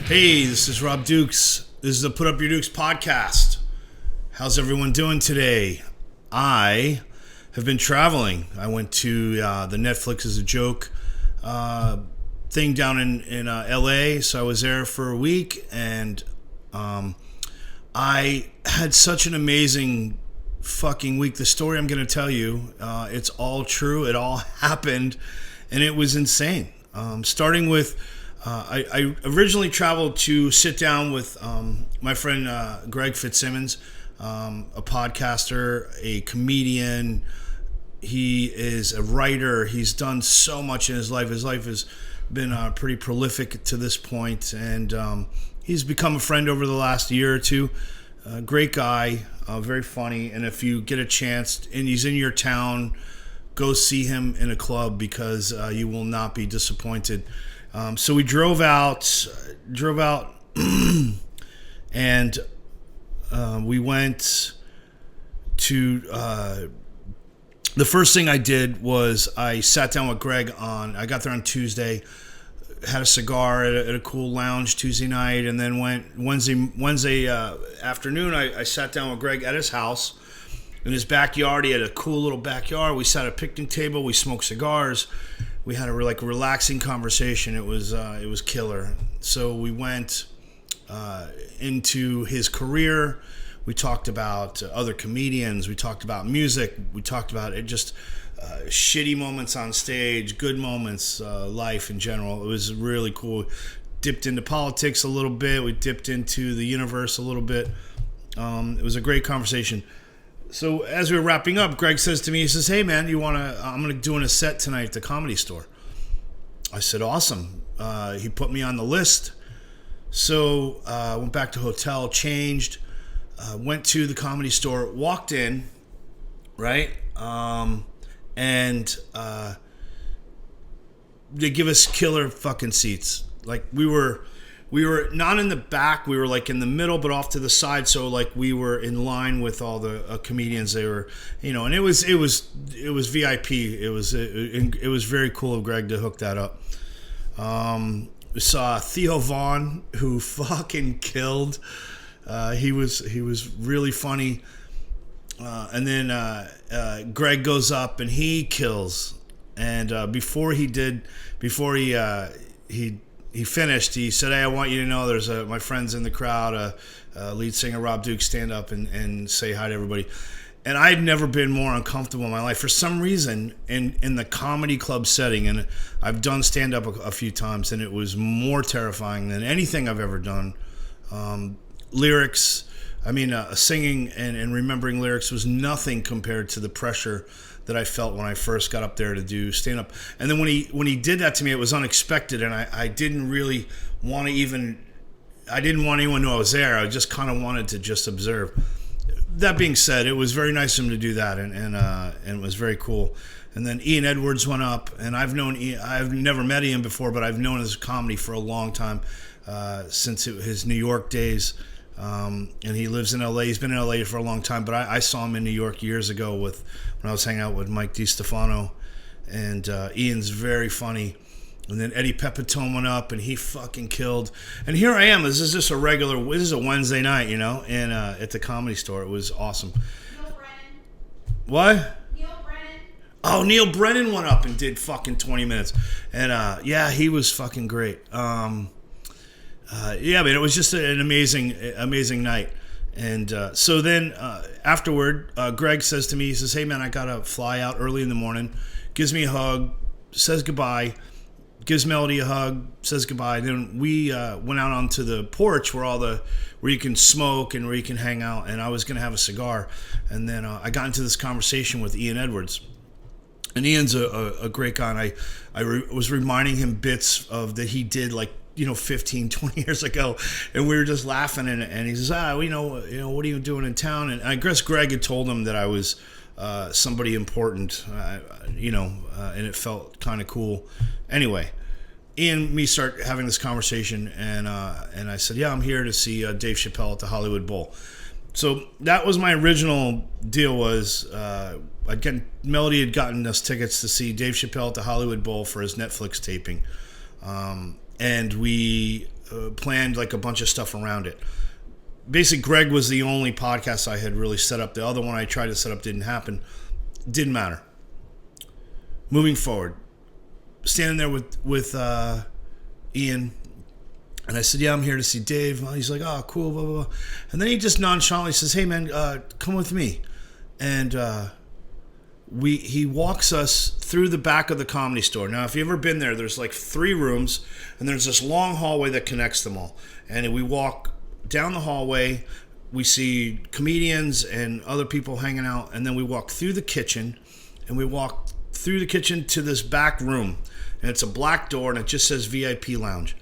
Hey, this is Rob Dukes. This is the Put Up Your Dukes podcast. How's everyone doing today? I have been traveling. I went to the Netflix is a Joke thing down in LA, so I was there for a week, and I had such an amazing fucking week. The story I'm going to tell you, it's all true. It all happened, and it was insane. Starting with I originally traveled to sit down with my friend Greg Fitzsimmons, a podcaster, a comedian. He is a writer. He's done so much in his life. His life has been pretty prolific to this point, and he's become a friend over the last year or two. Great guy, very funny, and if you get a chance and he's in your town, go see him in a club because you will not be disappointed. So we drove out, and we went to, the first thing I did was I sat down with Greg I got there on Tuesday, had a cigar at a cool lounge Tuesday night, and then went Wednesday afternoon, I sat down with Greg at his house. In his backyard, he had a cool little backyard. We sat at a picnic table, we smoked cigars. We had a relaxing conversation. It was killer. So we went into his career. We talked about other comedians. We talked about music. We talked about it, just shitty moments on stage, good moments, life in general. It was really cool. Dipped into politics a little bit. We dipped into the universe a little bit. It was a great conversation. So as we were wrapping up, Greg says to me, he says, "Hey man, I'm going to do a set tonight at the Comedy Store." I said, "Awesome." He put me on the list. So I went back to hotel, changed, went to the Comedy Store, walked in, right? And they give us killer fucking seats. Like we were not in the back, we were like in the middle, but off to the side. So like we were in line with all the comedians. They were, and it was VIP. It was very cool of Greg to hook that up. We saw Theo Vaughn, who fucking killed. He was really funny. And then Greg goes up and he kills. And before he finished, he said, "Hey, I want you to know there's my friend's in the crowd, lead singer Rob Duke, stand up and say hi to everybody." And I'd never been more uncomfortable in my life. For some reason, in the comedy club setting, and I've done stand-up a few times, and it was more terrifying than anything I've ever done. Lyrics, singing and remembering lyrics was nothing compared to the pressure that I felt when I first got up there to do stand-up. And then when he did that to me, it was unexpected, and I didn't really want to I didn't want anyone to know I was there. I just kind of wanted to just observe. That being said, it was very nice of him to do that, and it was very cool. And then Ian Edwards went up, and I've never met Ian before, but I've known his comedy for a long time, since his New York days. And he lives in LA. He's been in LA for a long time, but I saw him in New York years ago when I was hanging out with Mike DiStefano, and Ian's very funny. And then Eddie Pepitone went up and he fucking killed. And here I am. This is a Wednesday night, and at the Comedy Store. It was awesome. Neil Brennan. What? Neil Brennan. Oh, Neil Brennan went up and did fucking 20 minutes. And he was fucking great. It was just an amazing night. And so then afterward, Greg says to me, he says, "Hey man, I gotta fly out early in the morning." Gives me a hug, says goodbye, gives Melody a hug, says goodbye. Then we went out onto the porch where you can smoke and where you can hang out. And I was gonna have a cigar. And then I got into this conversation with Ian Edwards. And Ian's a great guy. And I was reminding him bits of that he did 15, 20 years ago, and we were just laughing, and he says, what are you doing in town? And I guess Greg had told him that I was somebody important, and it felt kind of cool. Anyway, Ian and me start having this conversation, and I said, "Yeah, I'm here to see Dave Chappelle at the Hollywood Bowl." So that was my original deal. Was Melody had gotten us tickets to see Dave Chappelle at the Hollywood Bowl for his Netflix taping. And we planned like a bunch of stuff around it. Basically, Greg was the only podcast I had really set up. The other one I tried to set up didn't happen. Didn't matter. Moving forward, standing there with Ian, and I said, "Yeah, I'm here to see Dave." He's like, "Oh, cool, blah, blah, blah." And then he just nonchalantly says, "Hey, man, come with me." And he walks us through the back of the Comedy Store. Now, if you've ever been there, there's like 3 rooms, and there's this long hallway that connects them all. And we walk down the hallway, we see comedians and other people hanging out, and then we walk through the kitchen, and we walk through the kitchen to this back room. And it's a black door, and it just says VIP Lounge.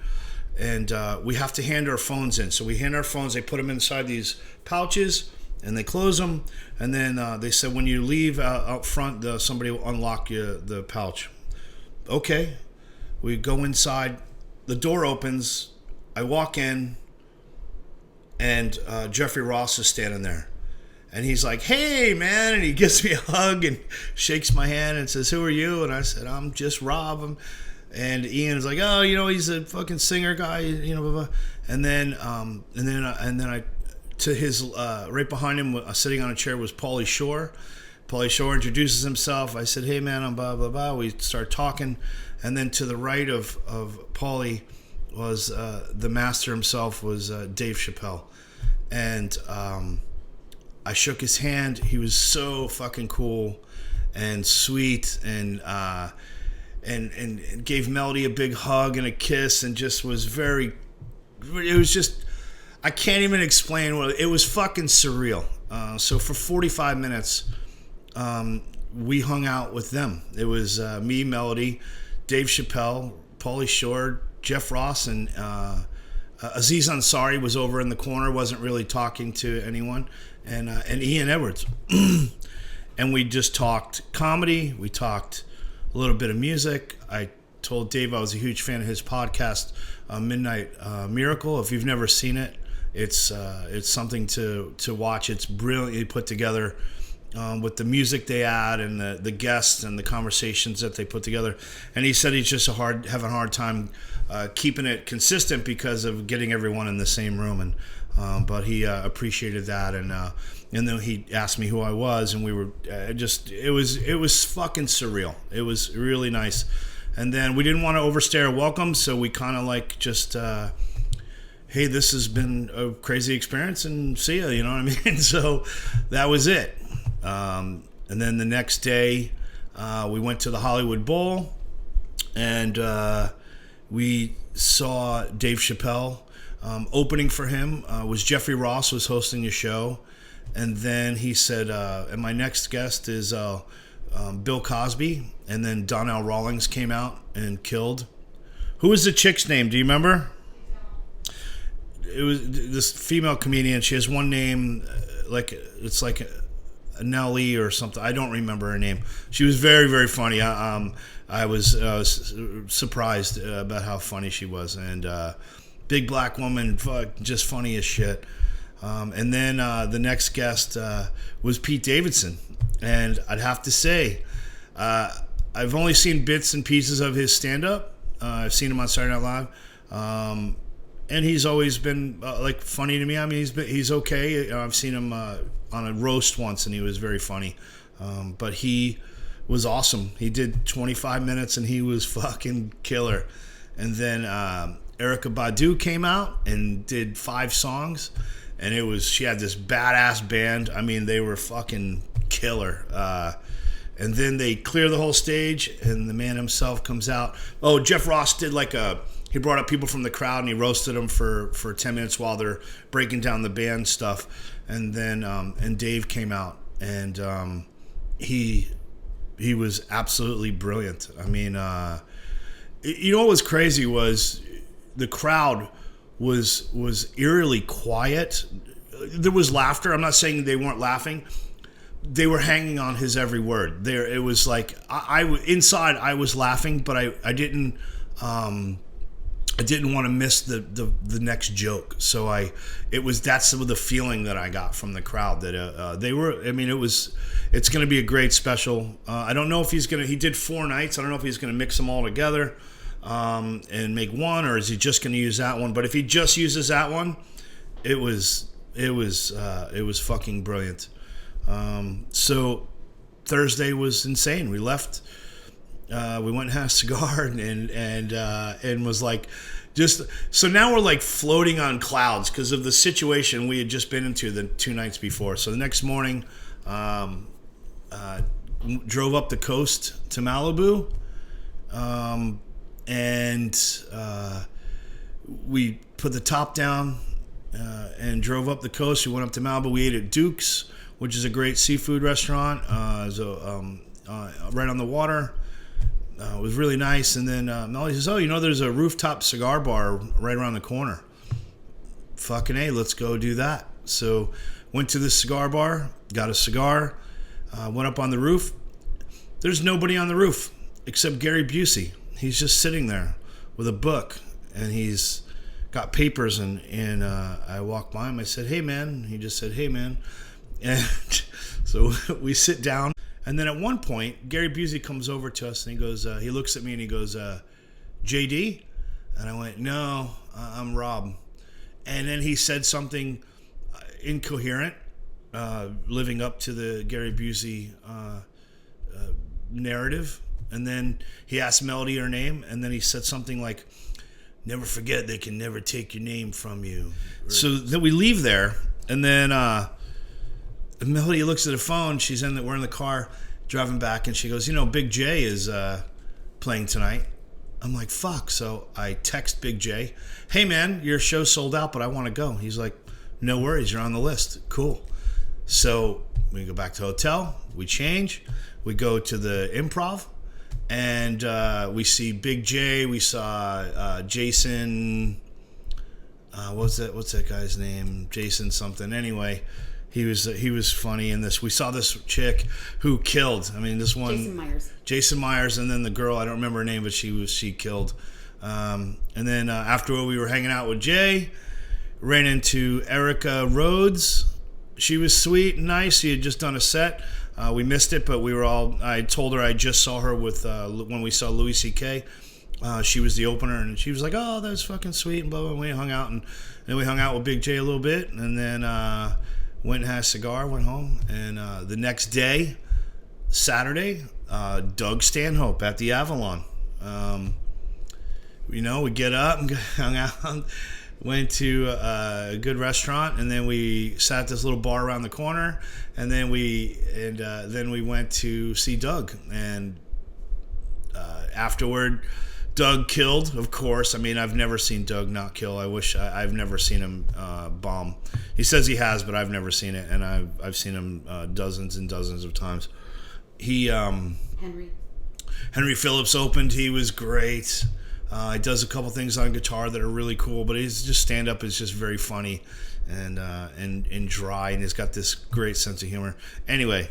And we have to hand our phones in. So we hand our phones, they put them inside these pouches, and they close them. And then they said, when you leave out front, somebody will unlock you the pouch. Okay. We go inside. The door opens. I walk in, and Jeffrey Ross is standing there. And he's like, "Hey, man." And he gives me a hug and shakes my hand and says, "Who are you?" And I said, "I'm just Rob." And Ian's like, "Oh, he's a fucking singer guy, blah, blah." And then I, to his right behind him, sitting on a chair, was Pauly Shore. Pauly Shore introduces himself. I said, "Hey, man, I'm blah blah blah." We start talking, and then to the right of Pauly was the master himself, was Dave Chappelle, and I shook his hand. He was so fucking cool and sweet, and gave Melody a big hug and a kiss, and just was very. It was just, I can't even explain what it was. Fucking surreal. So for 45 minutes, we hung out with them. It was me, Melody, Dave Chappelle, Pauly Shore, Jeff Ross, and Aziz Ansari was over in the corner, wasn't really talking to anyone, and Ian Edwards. And we just talked comedy. We talked a little bit of music. I told Dave I was a huge fan of his podcast, Midnight Miracle. If you've never seen it, it's something to watch. It's brilliantly put together, with the music they add and the guests and the conversations that they put together. And he said he's just having a hard time keeping it consistent because of getting everyone in the same room. And but he appreciated that, and then he asked me who I was, and we were it was fucking surreal. It was really nice. And then we didn't want to overstay our welcome, so we kind of like just, hey, this has been a crazy experience, and see ya, you know what I mean? So that was it. And then the next day, we went to the Hollywood Bowl, and we saw Dave Chappelle. Opening for him was Jeffrey Ross was hosting a show, and then he said, and my next guest is Bill Cosby, and then Donnell Rawlings came out and killed. Who was the chick's name? Do you remember? It was this female comedian. She has one name, it's like Nelly or something. I don't remember her name. She was very, very funny. I was surprised about how funny she was, and big black woman, just funny as shit. And then the next guest was Pete Davidson, and I'd have to say, I've only seen bits and pieces of his stand-up. I've seen him on Saturday Night Live, and he's always been funny to me. I mean, he's okay. I've seen him on a roast once, and he was very funny. But he was awesome. He did 25 minutes, and he was fucking killer. And then Erykah Badu came out and did 5 songs, and she had this badass band. I mean, they were fucking killer. And then they clear the whole stage, and the man himself comes out. Oh, Jeff Ross did he brought up people from the crowd, and he roasted them for 10 minutes while they're breaking down the band stuff. And then and Dave came out, and he was absolutely brilliant. I mean, what was crazy was the crowd was eerily quiet. There was laughter. I'm not saying they weren't laughing. They were hanging on his every word. It was like inside I was laughing, but I didn't want to miss the next joke. So that's some of the feeling that I got from the crowd, that they were. I mean, it's going to be a great special. I don't know if he did 4 nights. I don't know if he's going to mix them all together. and make one, or is he just going to use that one? But if he just uses that one, it was fucking brilliant. So Thursday was insane. We left. We went and had a cigar and was like, just so now we're like floating on clouds because of the situation we had just been into the 2 nights before. So the next morning, drove up the coast to Malibu, and we put the top down and drove up the coast. We went up to Malibu. We ate at Duke's, which is a great seafood restaurant, right on the water. It was really nice. And then Melody says, there's a rooftop cigar bar right around the corner. Fucking A, let's go do that. So went to this cigar bar, got a cigar, went up on the roof. There's nobody on the roof except Gary Busey. He's just sitting there with a book, and he's got papers, and I walked by him. I said, "Hey, man." He just said, "Hey, man." And so we sit down. And then at one point, Gary Busey comes over to us, and he goes, he looks at me and he goes, "JD?" And I went, "No, I'm Rob." And then he said something incoherent, living up to the Gary Busey narrative. And then he asked Melody her name, and then he said something like, "Never forget, they can never take your name from you." So then we leave there, and then Melody looks at her phone. We're in the car driving back, and she goes, "Big J is playing tonight." I'm like, fuck. So I text Big J, "Hey, man, your show's sold out, but I want to go." He's like, "No worries, you're on the list." Cool. So we go back to the hotel. We change. We go to the Improv, and we see Big J. We saw Jason. What's that guy's name? Jason something. Anyway. He was funny in this. We saw this chick who killed. I mean, this one. Jason Myers, and then the girl, I don't remember her name, but she killed. And then after we were hanging out with Jay, ran into Erica Rhodes. She was sweet and nice. She had just done a set. We missed it, but I told her I just saw her with when we saw Louis C.K. She was the opener, and she was like, "Oh, that's fucking sweet," and blah, blah, blah. We hung out, and then we hung out with Big J a little bit, and then went and had a cigar, went home, and the next day, Saturday, Doug Stanhope at the Avalon. We get up and hung out, went to a good restaurant, and then we sat at this little bar around the corner, and then we went to see Doug, and afterward, Doug killed, of course. I mean, I've never seen Doug not kill. I've never seen him bomb. He says he has, but I've never seen it, and I've seen him dozens and dozens of times. He Henry Phillips opened. He was great. He does a couple things on guitar that are really cool, but his just stand up is just very funny and dry, and he's got this great sense of humor. Anyway,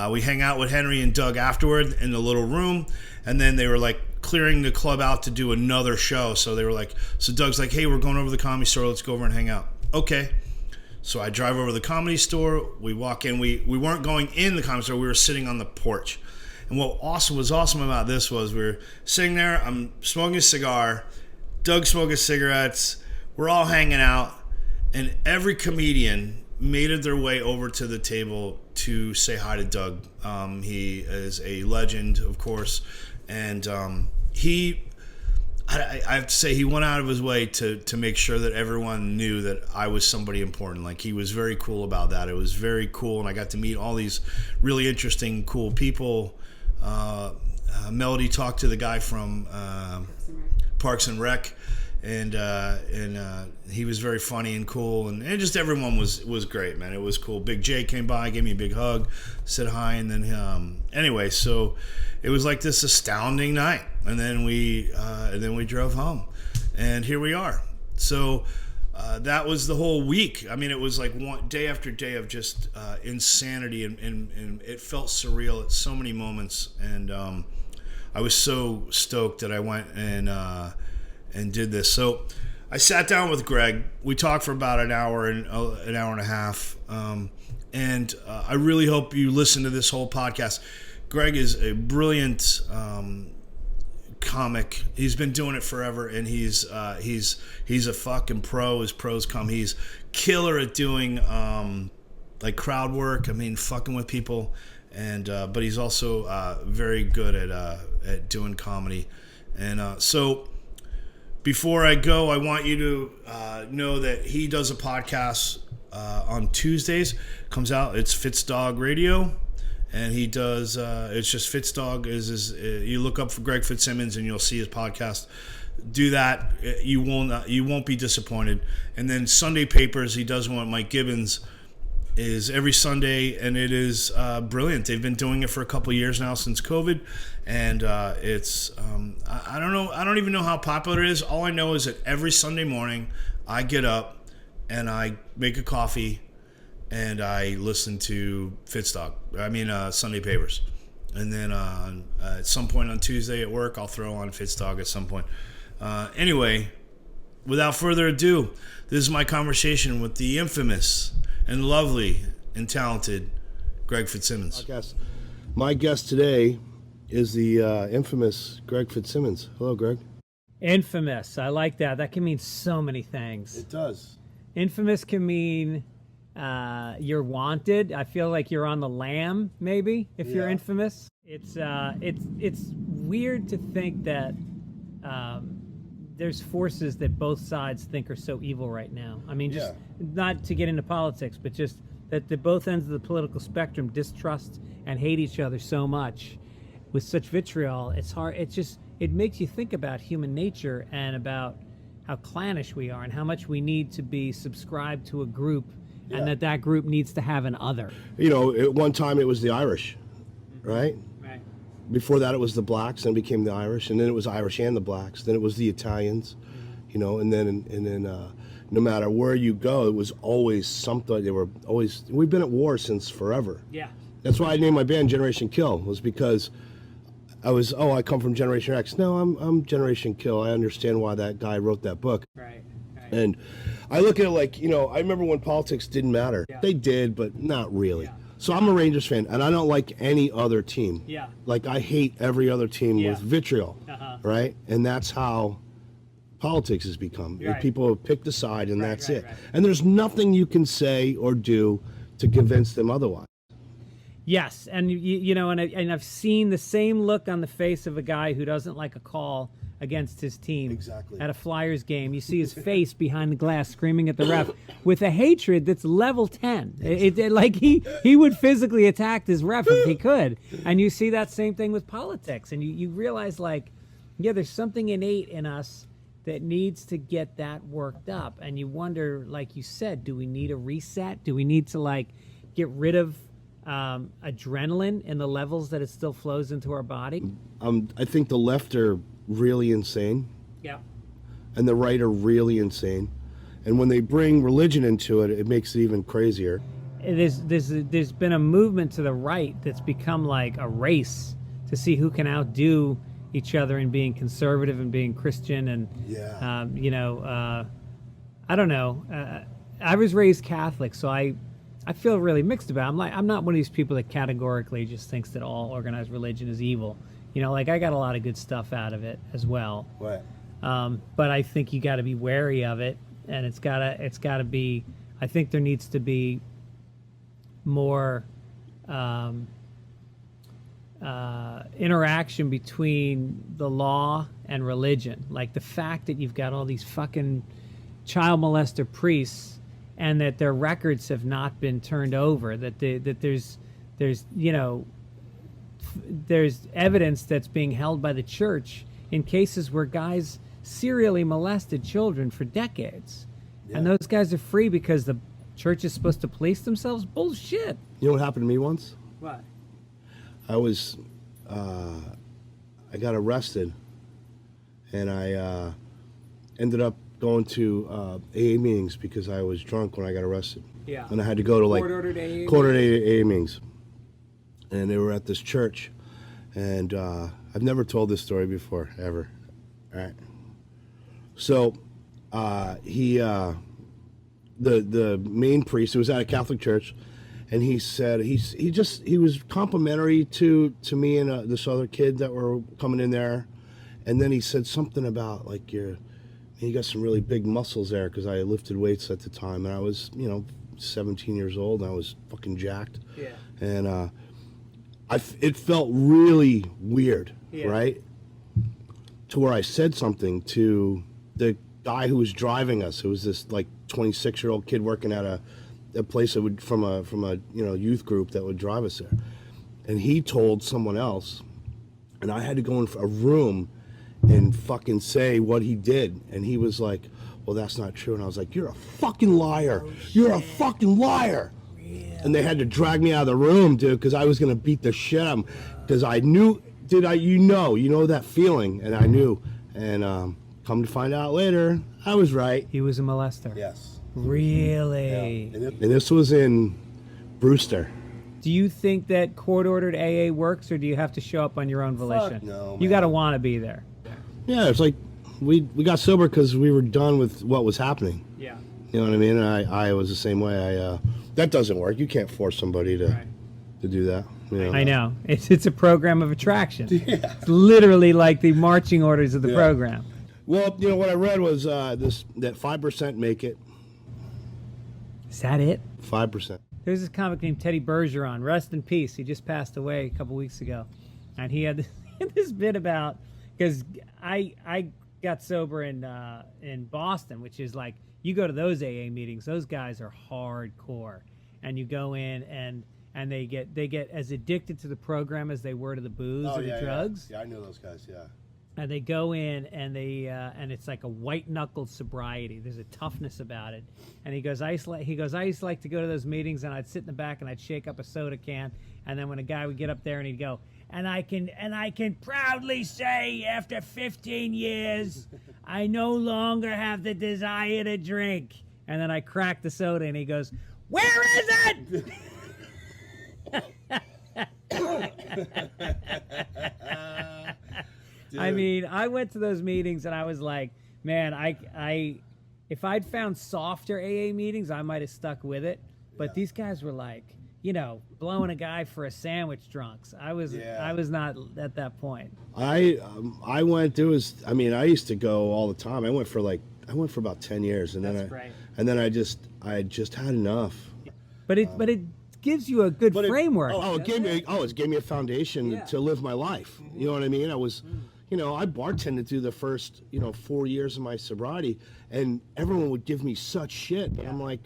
we hang out with Henry and Doug afterward in the little room, and then they were like clearing the club out to do another show. So they were like, so Doug's like, "Hey, we're going over to the Comedy Store. Let's go over and hang out." Okay. So I drive over to the Comedy Store. We walk in. We weren't going in the Comedy Store. We were sitting on the porch. And what was awesome about this was we were sitting there. I'm smoking a cigar. Doug's smoking cigarettes. We're all hanging out. And every comedian made it their way over to the table to say hi to Doug. He is a legend, of course. And I have to say, he went out of his way to make sure that everyone knew that I was somebody important. Like, he was very cool about that. It was very cool, and I got to meet all these really interesting, cool people. Melody talked to the guy from Parks and Rec, and he was very funny and cool, and just everyone was great, man. It was cool. Big J came by, gave me a big hug, said hi, and then anyway, so it was like this astounding night, and then we drove home, and here we are. So that was the whole week. I mean, it was like one day after day of just insanity, and it felt surreal at so many moments, and I was so stoked that I went and did this. So I sat down with Greg. We talked for about an hour and a half, and I really hope you listen to this whole podcast. Greg is a brilliant comic. He's been doing it forever, and he's a fucking pro as pros come. He's killer at doing like crowd work. I mean, fucking with people, and but he's also very good at doing comedy. And so before I go, I want you to know that he does a podcast on Tuesdays. Comes out. It's Fitzdog Radio. And he does, it's just Fitzdog. You look up for Greg Fitzsimmons and you'll see his podcast. Do that. You won't be disappointed. And then Sunday Papers, he does one with Mike Gibbons, is every Sunday, and it is brilliant. They've been doing it for a couple of years now since COVID. And it's, I don't know, I don't even know how popular it is. All I know is that every Sunday morning I get up and I make a coffee and I listen to Sunday Papers. And then at some point on Tuesday at work, I'll throw on Fitzdog at some point. Anyway, without further ado, this is my conversation with the infamous and lovely and talented Greg Fitzsimmons. My guest today is the infamous Greg Fitzsimmons. Hello, Greg. Infamous. I like that. That can mean so many things. It does. Infamous can mean... you're wanted. I feel like you're on the lam, maybe, if you're infamous. It's weird to think that there's forces that both sides think are so evil right now. I mean, just not to get into politics, but just that the both ends of the political spectrum distrust and hate each other so much with such vitriol. It's hard. It makes you think about human nature and about how clannish we are and how much we need to be subscribed to a group. Yeah. And that group needs to have an other. You know, at one time it was the Irish, right? Right. Before that it was the blacks, then it became the Irish, and then it was Irish and the blacks. Then it was the Italians, you know, and then no matter where you go, it was always something. We've been at war since forever. Yeah. That's why I named my band Generation Kill, was because I come from Generation X. No, I'm Generation Kill. I understand why that guy wrote that book. Right. And I look at it like, you know, I remember when politics didn't matter. Yeah. They did, but not really. Yeah. So I'm a Rangers fan, and I don't like any other team. Yeah. Like, I hate every other team with vitriol, right? And that's how politics has become. Right. People have picked a side, and that's it. Right. And there's nothing you can say or do to convince them otherwise. Yes, and you know, and I've seen the same look on the face of a guy who doesn't like a call against his team. Exactly. At a Flyers game, you see his face behind the glass screaming at the ref with a hatred that's level 10. Like he would physically attack his ref if he could. And you see that same thing with politics, and you realize, like, yeah, there's something innate in us that needs to get that worked up. And you wonder, like you said, do we need a reset? Do we need to, like, get rid of adrenaline in the levels that it still flows into our body? I think the left are really insane. Yeah. And the right are really insane. And when they bring religion into it, it makes it even crazier. There's been a movement to the right that's become like a race to see who can outdo each other in being conservative and being Christian. And, I don't know. I was raised Catholic, so I feel really mixed about it. I'm not one of these people that categorically just thinks that all organized religion is evil. You know, like, I got a lot of good stuff out of it as well. Right. But I think you got to be wary of it, and it's gotta be. I think there needs to be more interaction between the law and religion. Like, the fact that you've got all these fucking child molester priests, and that their records have not been turned over. That there's there's evidence that's being held by the church in cases where guys serially molested children for decades. Yeah. And those guys are free because the church is supposed to police themselves? Bullshit. You know what happened to me once? What? I got arrested, and I ended up going to AA meetings because I was drunk when I got arrested. Yeah. And I had to go to, like, court-ordered AA meetings. And they were at this church, and I've never told this story before, ever. All right. So the main priest, who was at a Catholic church, and he said he was complimentary to me and this other kid that were coming in there, And then he said something about like you got some really big muscles there, because I lifted weights at the time, and I was 17 years old, and I was fucking jacked. Yeah. And it felt really weird, right? To where I said something to the guy who was driving us. It was this like 26-year-old kid working at a place that would from a youth group that would drive us there, and he told someone else, and I had to go in a room and fucking say what he did, and he was like, well, that's not true. And I was like, you're a fucking liar. You're a fucking liar. And they had to drag me out of the room, dude, because I was gonna beat the shit out of him, because I knew, you know that feeling, and I knew, and come to find out later, I was right. He was a molester. Yes. Really? Yeah. And this was in Brewster. Do you think that court-ordered AA works, or do you have to show up on your own volition? No, you got to want to be there. Yeah, it's like we got sober because we were done with what was happening. Yeah. You know what I mean? And I was the same way. That doesn't work. You can't force somebody to do that. You know? I know. It's a program of attraction. Yeah. It's literally like the marching orders of the program. Well, what I read was that 5% make it. Is that it? 5%. There's this comic named Teddy Bergeron. Rest in peace. He just passed away a couple weeks ago. And he had this bit about, because I got sober in Boston, which is like, you go to those AA meetings, those guys are hardcore. And you go in and they get as addicted to the program as they were to the booze or the drugs. Yeah, I know those guys, yeah. And they go in and and it's like a white knuckled sobriety. There's a toughness about it. And he goes, I used to like to go to those meetings, and I'd sit in the back and I'd shake up a soda can, and then when a guy would get up there and he'd go, and I can proudly say after 15 years I no longer have the desire to drink. And then I crack the soda and he goes, where is it? I mean, I went to those meetings and I was like, man, I if I'd found softer AA meetings, I might have stuck with it. But these guys were like, blowing a guy for a sandwich drunks. I was not at that point. I went. I used to go all the time. I went for about 10 years, and then I just had enough. But it gives you a good framework. It gave me a foundation to live my life. You know what I mean? I was. I bartended through the first, 4 years of my sobriety, and everyone would give me such shit. Yeah. I'm like,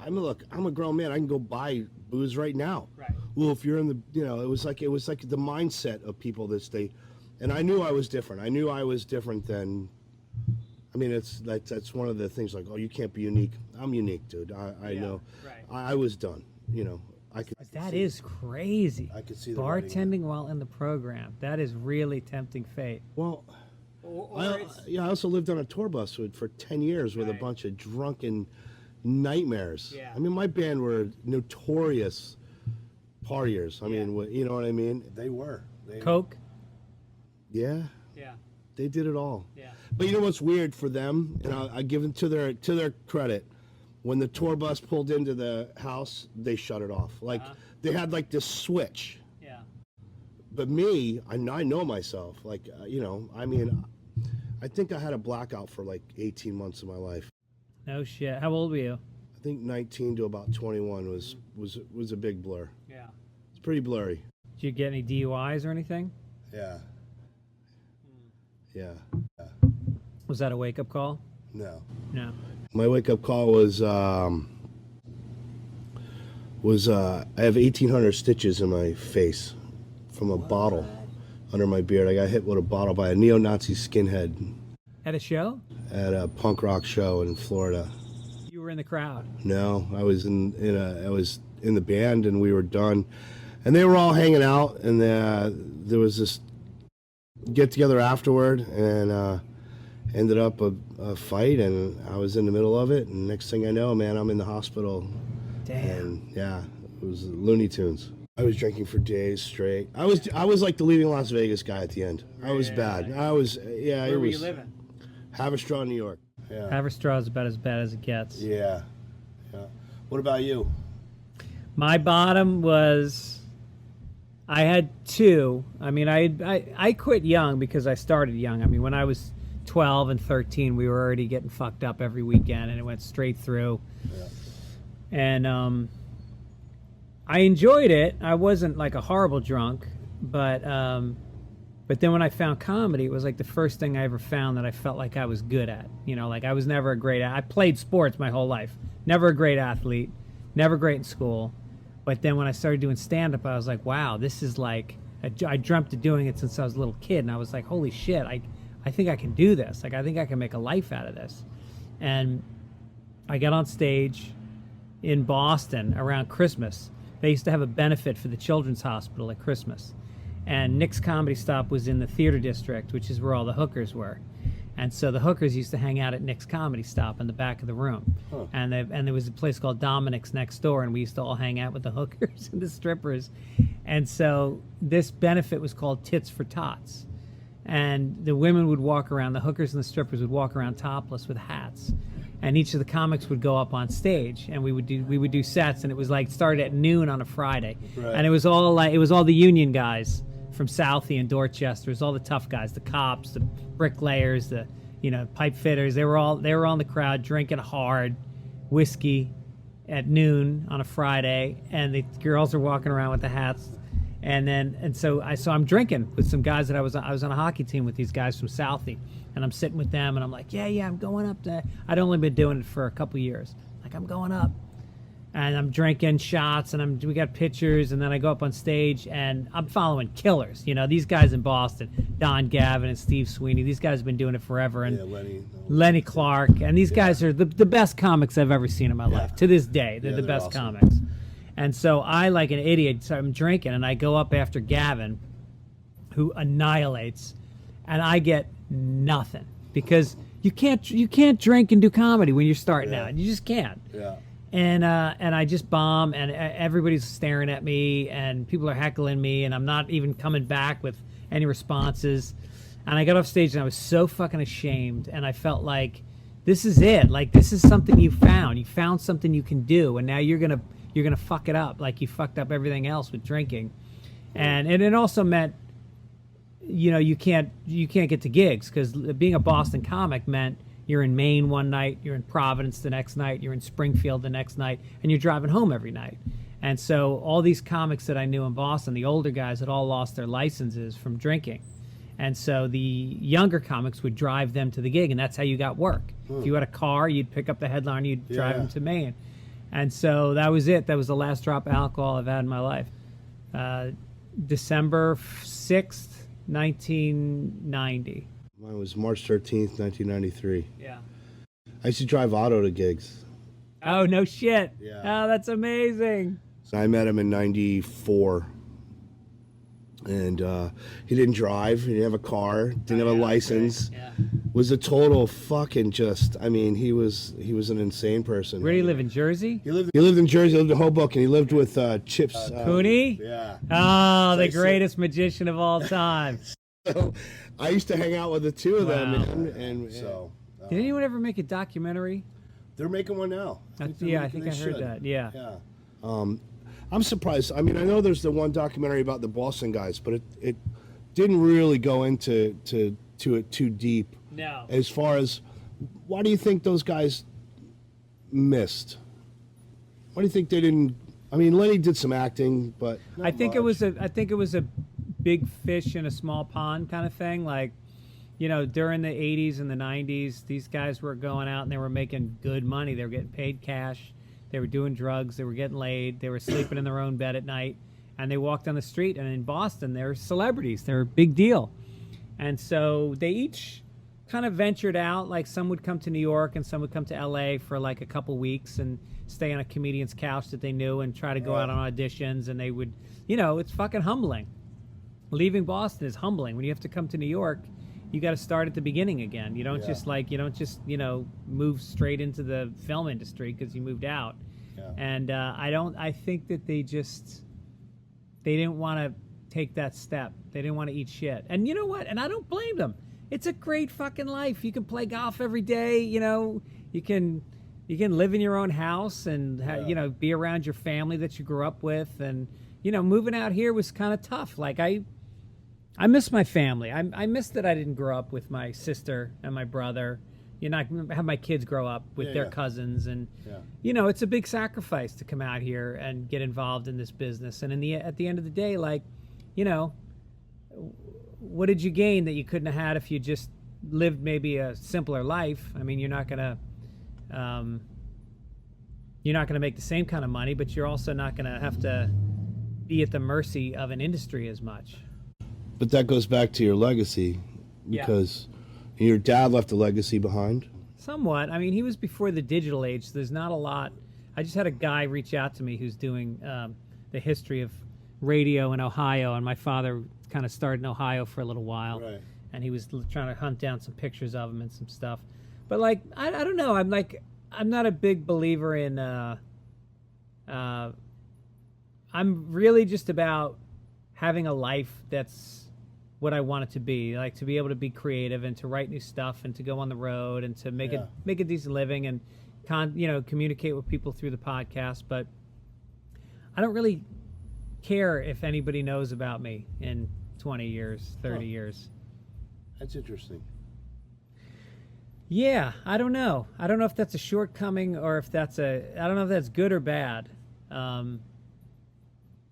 I'm a grown man. I can go buy booze right now. Right. Well, if you're in the, it was like the mindset of people and I knew I was different. I knew I was different than. I mean, that's one of the things. Like, oh, you can't be unique. I'm unique, dude. I know. Right. I was done. That is crazy. I could see the bartending while in the program. That is really tempting fate. Well, I also lived on a tour bus for 10 years with a bunch of drunken nightmares. Yeah. I mean, my band were notorious partiers. I mean, you know what I mean? They were. Coke? Yeah. Yeah. They did it all. Yeah. But you know what's weird for them? And I give them to their credit. When the tour bus pulled into the house, they shut it off. Like they had like this switch. Yeah. But me, I know myself. Like I think I had a blackout for like 18 months of my life. No shit. How old were you? I think 19 to about 21 was a big blur. Yeah. It's pretty blurry. Did you get any DUIs or anything? Yeah. Yeah. Was that a wake-up call? No. No. My wake-up call was I have 1,800 stitches in my face from a bottle under my beard. I got hit with a bottle by a neo-Nazi skinhead. At a show? At a punk rock show in Florida. You were in the crowd? No, I was I was in the band, and we were done. And they were all hanging out, and there was this get-together afterward, and ended up a fight, and I was in the middle of it, and next thing I know, man, I'm in the hospital. Damn. And it was Looney Tunes. I was drinking for days straight. I was like the Leaving Las Vegas guy at the end. I was bad. I was Where were you living? Haverstraw, New York. Yeah. Haverstraw is about as bad as it gets. Yeah. What about you? My bottom was I had two. I mean, I quit young because I started young. I mean, when I was 12 and 13, we were already getting fucked up every weekend, and it went straight through. Yeah. And I enjoyed it. I wasn't like a horrible drunk, but then when I found comedy, it was like the first thing I ever found that I felt like I was good at. You know, like I was never a great. I played sports my whole life. Never a great athlete. Never great in school. But then when I started doing stand-up, I was like, wow, this is like, I dreamt of doing it since I was a little kid. And I was like, holy shit, I think I can do this. Like, I think I can make a life out of this. And I got on stage in Boston around Christmas. They used to have a benefit for the Children's Hospital at Christmas. And Nick's Comedy Stop was in the theater district, which is where all the hookers were. And so the hookers used to hang out at Nick's Comedy Stop in the back of the room. Huh. And there was a place called Dominic's next door, and we used to all hang out with the hookers and the strippers. And so this benefit was called Tits for Tots. And the women would walk around, the hookers and the strippers would walk around topless with hats. And each of the comics would go up on stage, and we would do sets, and it was like started at noon on a Friday. Right. And it was all the union guys from Southie and Dorchester. It was all the tough guys, the cops, the bricklayers, the pipe fitters. They were all in the crowd drinking hard whiskey at noon on a Friday, and the girls are walking around with the hats. And so I'm drinking with some guys that I was on a hockey team with these guys from Southie, and I'm sitting with them, and I'm like, yeah, I'm going up there. I'd only been doing it for a couple years. Like, I'm going up. And I'm drinking shots, and we got pictures, and then I go up on stage, and I'm following killers. You know, these guys in Boston, Don Gavin and Steve Sweeney. These guys have been doing it forever, and Lenny Clark, and these guys are the best comics I've ever seen in my life. To this day, they're the best awesome comics. And so I, like an idiot, so I'm drinking, and I go up after Gavin, who annihilates, and I get nothing because you can't drink and do comedy when you're starting out. You just can't. Yeah. And I just bomb, and everybody's staring at me, and people are heckling me, and I'm not even coming back with any responses. And I got off stage, and I was so fucking ashamed, and I felt like, this is it. Like, this is something you found. You found something you can do, and now you're gonna fuck it up like you fucked up everything else with drinking. And it also meant, you can't get to gigs, because being a Boston comic meant you're in Maine one night, you're in Providence the next night, you're in Springfield the next night, and you're driving home every night. And so all these comics that I knew in Boston, the older guys had all lost their licenses from drinking. And so the younger comics would drive them to the gig, and that's how you got work. If you had a car, you'd pick up the headliner, you'd drive them to Maine. And so that was it. That was the last drop of alcohol I've had in my life. December 6th, 1990. Mine was March 13th, 1993. Yeah. I used to drive auto to gigs. Oh, no shit. Yeah. Oh, that's amazing. So I met him in 94. And he didn't drive. He didn't have a car. Didn't have a license. Yeah. Was a total fucking he was an insane person. Where do you live, in Jersey? He lived in Jersey. He lived in Hoboken. He lived with Chips. Cooney? Yeah. Oh, the greatest magician of all time. So I used to hang out with the two of them. And so. Did anyone ever make a documentary? They're making one now. I think I heard that. Yeah. Yeah. I'm surprised. I mean, I know there's the one documentary about the Boston guys, but it didn't really go into it too deep. No. As far as, why do you think those guys missed? Why do you think they didn't? I mean, Lenny did some acting, but I think it was a big fish in a small pond kind of thing. Like, during the 80s and the 90s, these guys were going out and they were making good money. They were getting paid cash. They were doing drugs. They were getting laid. They were sleeping in their own bed at night. And they walked on the street. And in Boston, they were celebrities. They were a big deal. And so they each kind of ventured out. Like, some would come to New York and some would come to L.A. for like a couple weeks and stay on a comedian's couch that they knew and try to go out on auditions. And they would, it's fucking humbling. Leaving Boston is humbling. When you have to come to New York, you got to start at the beginning again. You don't just move straight into the film industry because you moved out. Yeah. And I think that they didn't want to take that step. They didn't want to eat shit. And you know what? And I don't blame them. It's a great fucking life. You can play golf every day. You can live in your own house and be around your family that you grew up with, and moving out here was kind of tough. Like I miss my family. I miss that I didn't grow up with my sister and my brother. I have my kids grow up with their cousins, and it's a big sacrifice to come out here and get involved in this business. And at the end of the day, like, what did you gain that you couldn't have had if you just lived maybe a simpler life? I mean, you're not gonna make the same kind of money, but you're also not gonna have to be at the mercy of an industry as much. But that goes back to your legacy, because your dad left a legacy behind. Somewhat. I mean, he was before the digital age, so there's not a lot. I just had a guy reach out to me who's doing the history of radio in Ohio, and my father kind of started in Ohio for a little while, and he was trying to hunt down some pictures of him and some stuff. But like, I don't know. I'm not a big believer in. I'm really just about having a life that's what I want it to be, like to be able to be creative and to write new stuff and to go on the road and to make a decent living and communicate with people through the podcast. But I don't really care if anybody knows about me in 20 years, 30 years. That's interesting. Yeah, I don't know. I don't know if that's a shortcoming or if I don't know if that's good or bad. I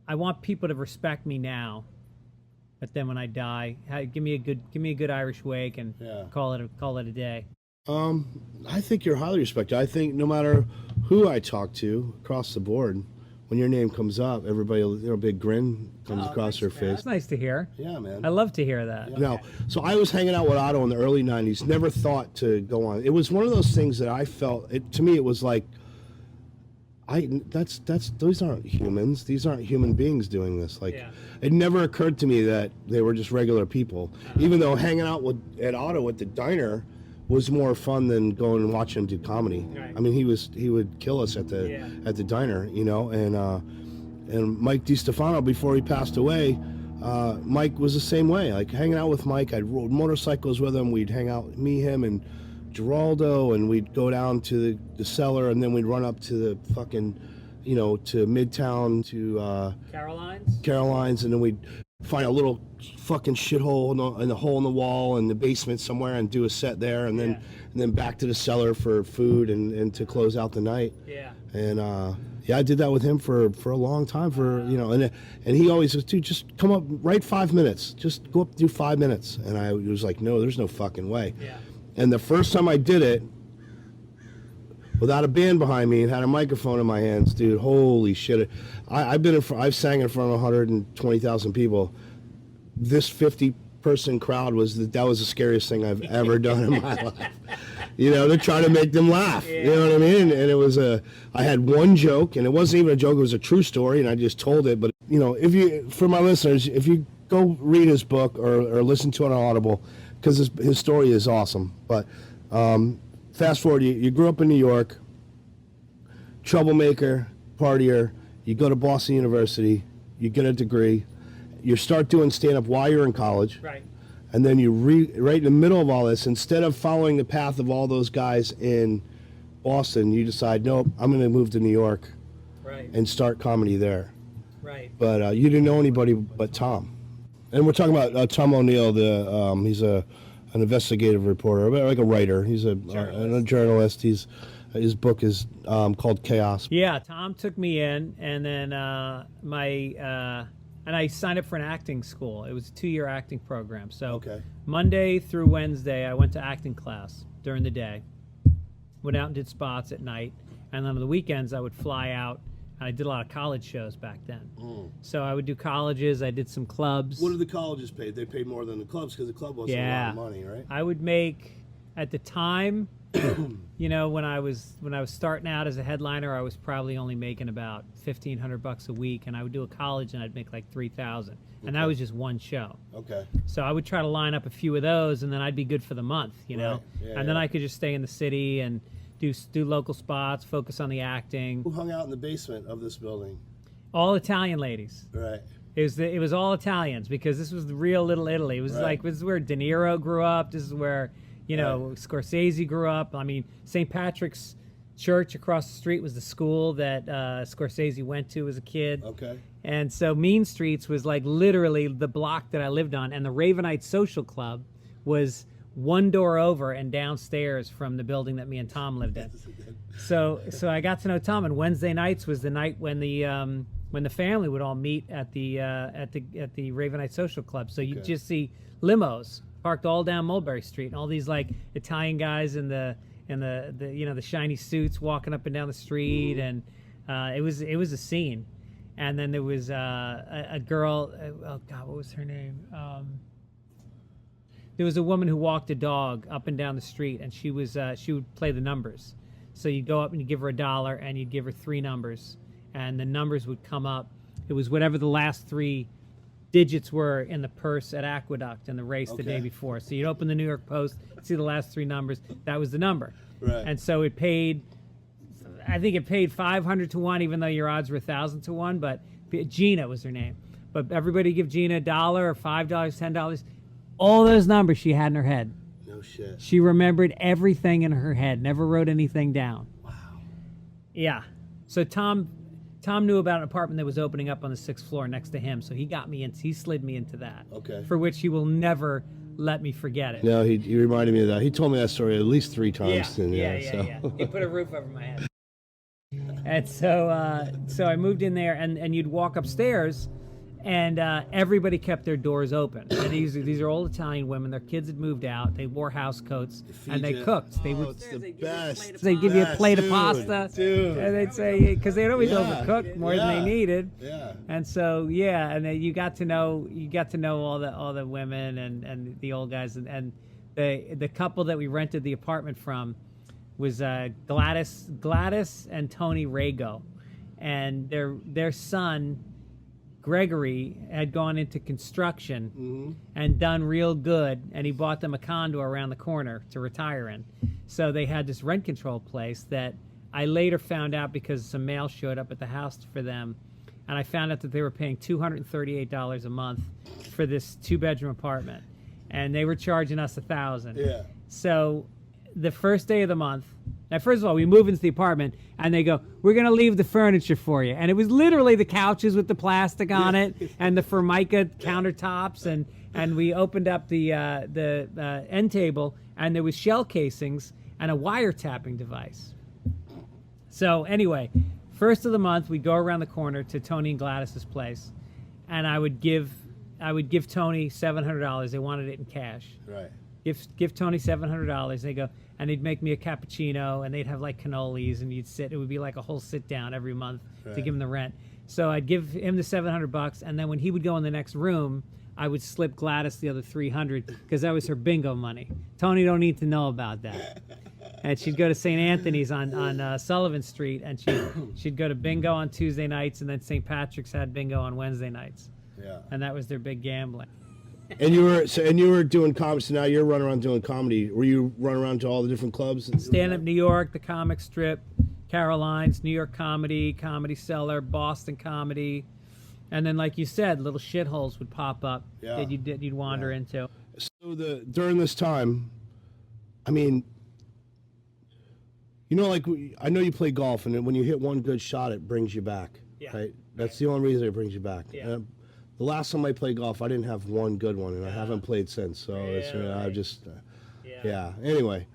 want people to respect me now. But then when I die, give me a good Irish wake and call it a day. I think you're highly respected. I think no matter who I talk to across the board, when your name comes up, everybody, a big grin comes across their face. That's nice to hear. Yeah, man. I love to hear that. Yeah. Now, so I was hanging out with Otto in the early '90s. Never thought to go on. It was one of those things that I felt. To me, it was like, those aren't humans. These aren't human beings doing this. Like, it never occurred to me that they were just regular people. Even though hanging out at Otto at the diner was more fun than going and watching him do comedy. Right. I mean, he would kill us at the diner, and Mike DiStefano, before he passed away, Mike was the same way. Like, hanging out with Mike, I'd rode motorcycles with him. We'd hang out, me, him, and Geraldo, and we'd go down to the cellar, and then we'd run up to the fucking, to Midtown, to Caroline's, and then we'd find a little fucking shithole in a hole in the wall in the basement somewhere and do a set there, and then back to the cellar for food and to close out the night. Yeah. And I did that with him for a long time. And he always was, dude, just come up, write 5 minutes, just go up, do 5 minutes, and I was like, no, there's no fucking way. Yeah. And the first time I did it, without a band behind me and had a microphone in my hands, dude, holy shit! I've sang in front of 120,000 people. This 50-person crowd was the scariest thing I've ever done in my life. To try to make them laugh. Yeah. You know what I mean? And it was I had one joke, and it wasn't even a joke; it was a true story, and I just told it. But for my listeners, if you go read his book or listen to it on Audible, because his story is awesome. But fast forward, you grew up in New York, troublemaker, partier, you go to Boston University, you get a degree, you start doing stand-up while you're in college. Right. And then right in the middle of all this, instead of following the path of all those guys in Boston, you decide, nope, I'm going to move to New York and start comedy there. Right. But you didn't know anybody but Tom. And we're talking about Tom O'Neill. He's an investigative reporter, like a writer. He's a journalist. His book is called Chaos. Yeah, Tom took me in, and then and I signed up for an acting school. It was a 2-year acting program. So Monday through Wednesday, I went to acting class during the day. Went out and did spots at night, and then on the weekends I would fly out. I did a lot of college shows back then. So I would do colleges. I did some clubs. What did the colleges pay? They paid more than the clubs because the club wasn't a lot of money, right? I would make, at the time, when I was starting out as a headliner, I was probably only making about $1,500 a week, and I would do a college and I'd make like $3,000, and that was just one show. Okay. So I would try to line up a few of those, and then I'd be good for the month, know. Yeah, and then I could just stay in the city and do local spots, focus on the acting. Who hung out in the basement of this building? All Italian ladies. Right. It was all Italians, because this was the real Little Italy. It was this is where De Niro grew up. This is where Scorsese grew up. I mean, St. Patrick's church across the street was the school that Scorsese went to as a kid. Okay. And so Mean Streets was like literally the block that I lived on, and the Ravenite Social Club was one door over and downstairs from the building that me and Tom lived in. So I got to know Tom, and Wednesday nights was the night when the family would all meet at the Ravenite Social Club. So you'd just see limos parked all down Mulberry Street, and all these like Italian guys in the the shiny suits walking up and down the street, and it was a scene. And then there was a girl. Oh God, what was her name? There was a woman who walked a dog up and down the street, and she would play the numbers. So you'd go up and you'd give her $1, and you'd give her 3 numbers, and the numbers would come up. It was whatever the last 3 digits were in the purse at Aqueduct in the race the day before. So you'd open the New York Post, see the last 3 numbers. That was the number. Right. And so it paid. I think it paid 500 to 1, even though your odds were 1,000 to 1. But Gina was her name. But everybody give Gina $1 or $5, $10. All those numbers she had in her head. No shit. She remembered everything in her head. Never wrote anything down. Wow. Yeah. So Tom knew about an apartment that was opening up on the 6th floor next to him. So he got me in. He slid me into that. Okay. For which he will never let me forget it. No, he reminded me of that. He told me that story at least 3 times. Yeah. He put a roof over my head. And so I moved in there, and you'd walk upstairs, and everybody kept their doors open. And these are old Italian women. Their kids had moved out. They wore house coats, and they cooked. They would. It's the best. They'd give you a plate of pasta, and they'd say, because they'd always overcook more than they needed. Yeah. And so and then you got to know all the women and the old guys, and the couple that we rented the apartment from was Gladys and Tony Rago, and their son Gregory had gone into construction and done real good, and he bought them a condo around the corner to retire in. So they had this rent control place that I later found out because some mail showed up at the house for them, and I found out that they were paying $238 a month for this 2-bedroom apartment, and they were charging us $1,000. Yeah. So the first day of the month, now first of all, we move into the apartment, and they go, "We're going to leave the furniture for you." And it was literally the couches with the plastic on it and the Formica countertops, and we opened up the end table, and there was shell casings and a wiretapping device. So anyway, first of the month, we'd go around the corner to Tony and Gladys's place, and I would give Tony $700. They wanted it in cash. Right. Give Tony $700. They go, and he'd make me a cappuccino, and they'd have like cannolis, and you'd sit. It would be like a whole sit down every month to give him the rent. So I'd give him the $700, and then when he would go in the next room, I would slip Gladys the other $300 because that was her bingo money. Tony don't need to know about that. And she'd go to St. Anthony's on Sullivan Street, and she'd go to bingo on Tuesday nights, and then St. Patrick's had bingo on Wednesday nights. Yeah. And that was their big gambling. And you were doing comedy. So now you're running around doing comedy. Were you running around to all the different clubs? Stand Up New York, the Comic Strip, Caroline's, New York Comedy, Comedy Cellar, Boston Comedy, and then like you said, little shitholes would pop up that you'd wander into. So during this time, I mean, like I know you play golf, and when you hit one good shot, it brings you back. Yeah. Right. That's the only reason it brings you back. Yeah. The last time I played golf, I didn't have one good one, and I haven't played since. So I just, Anyway,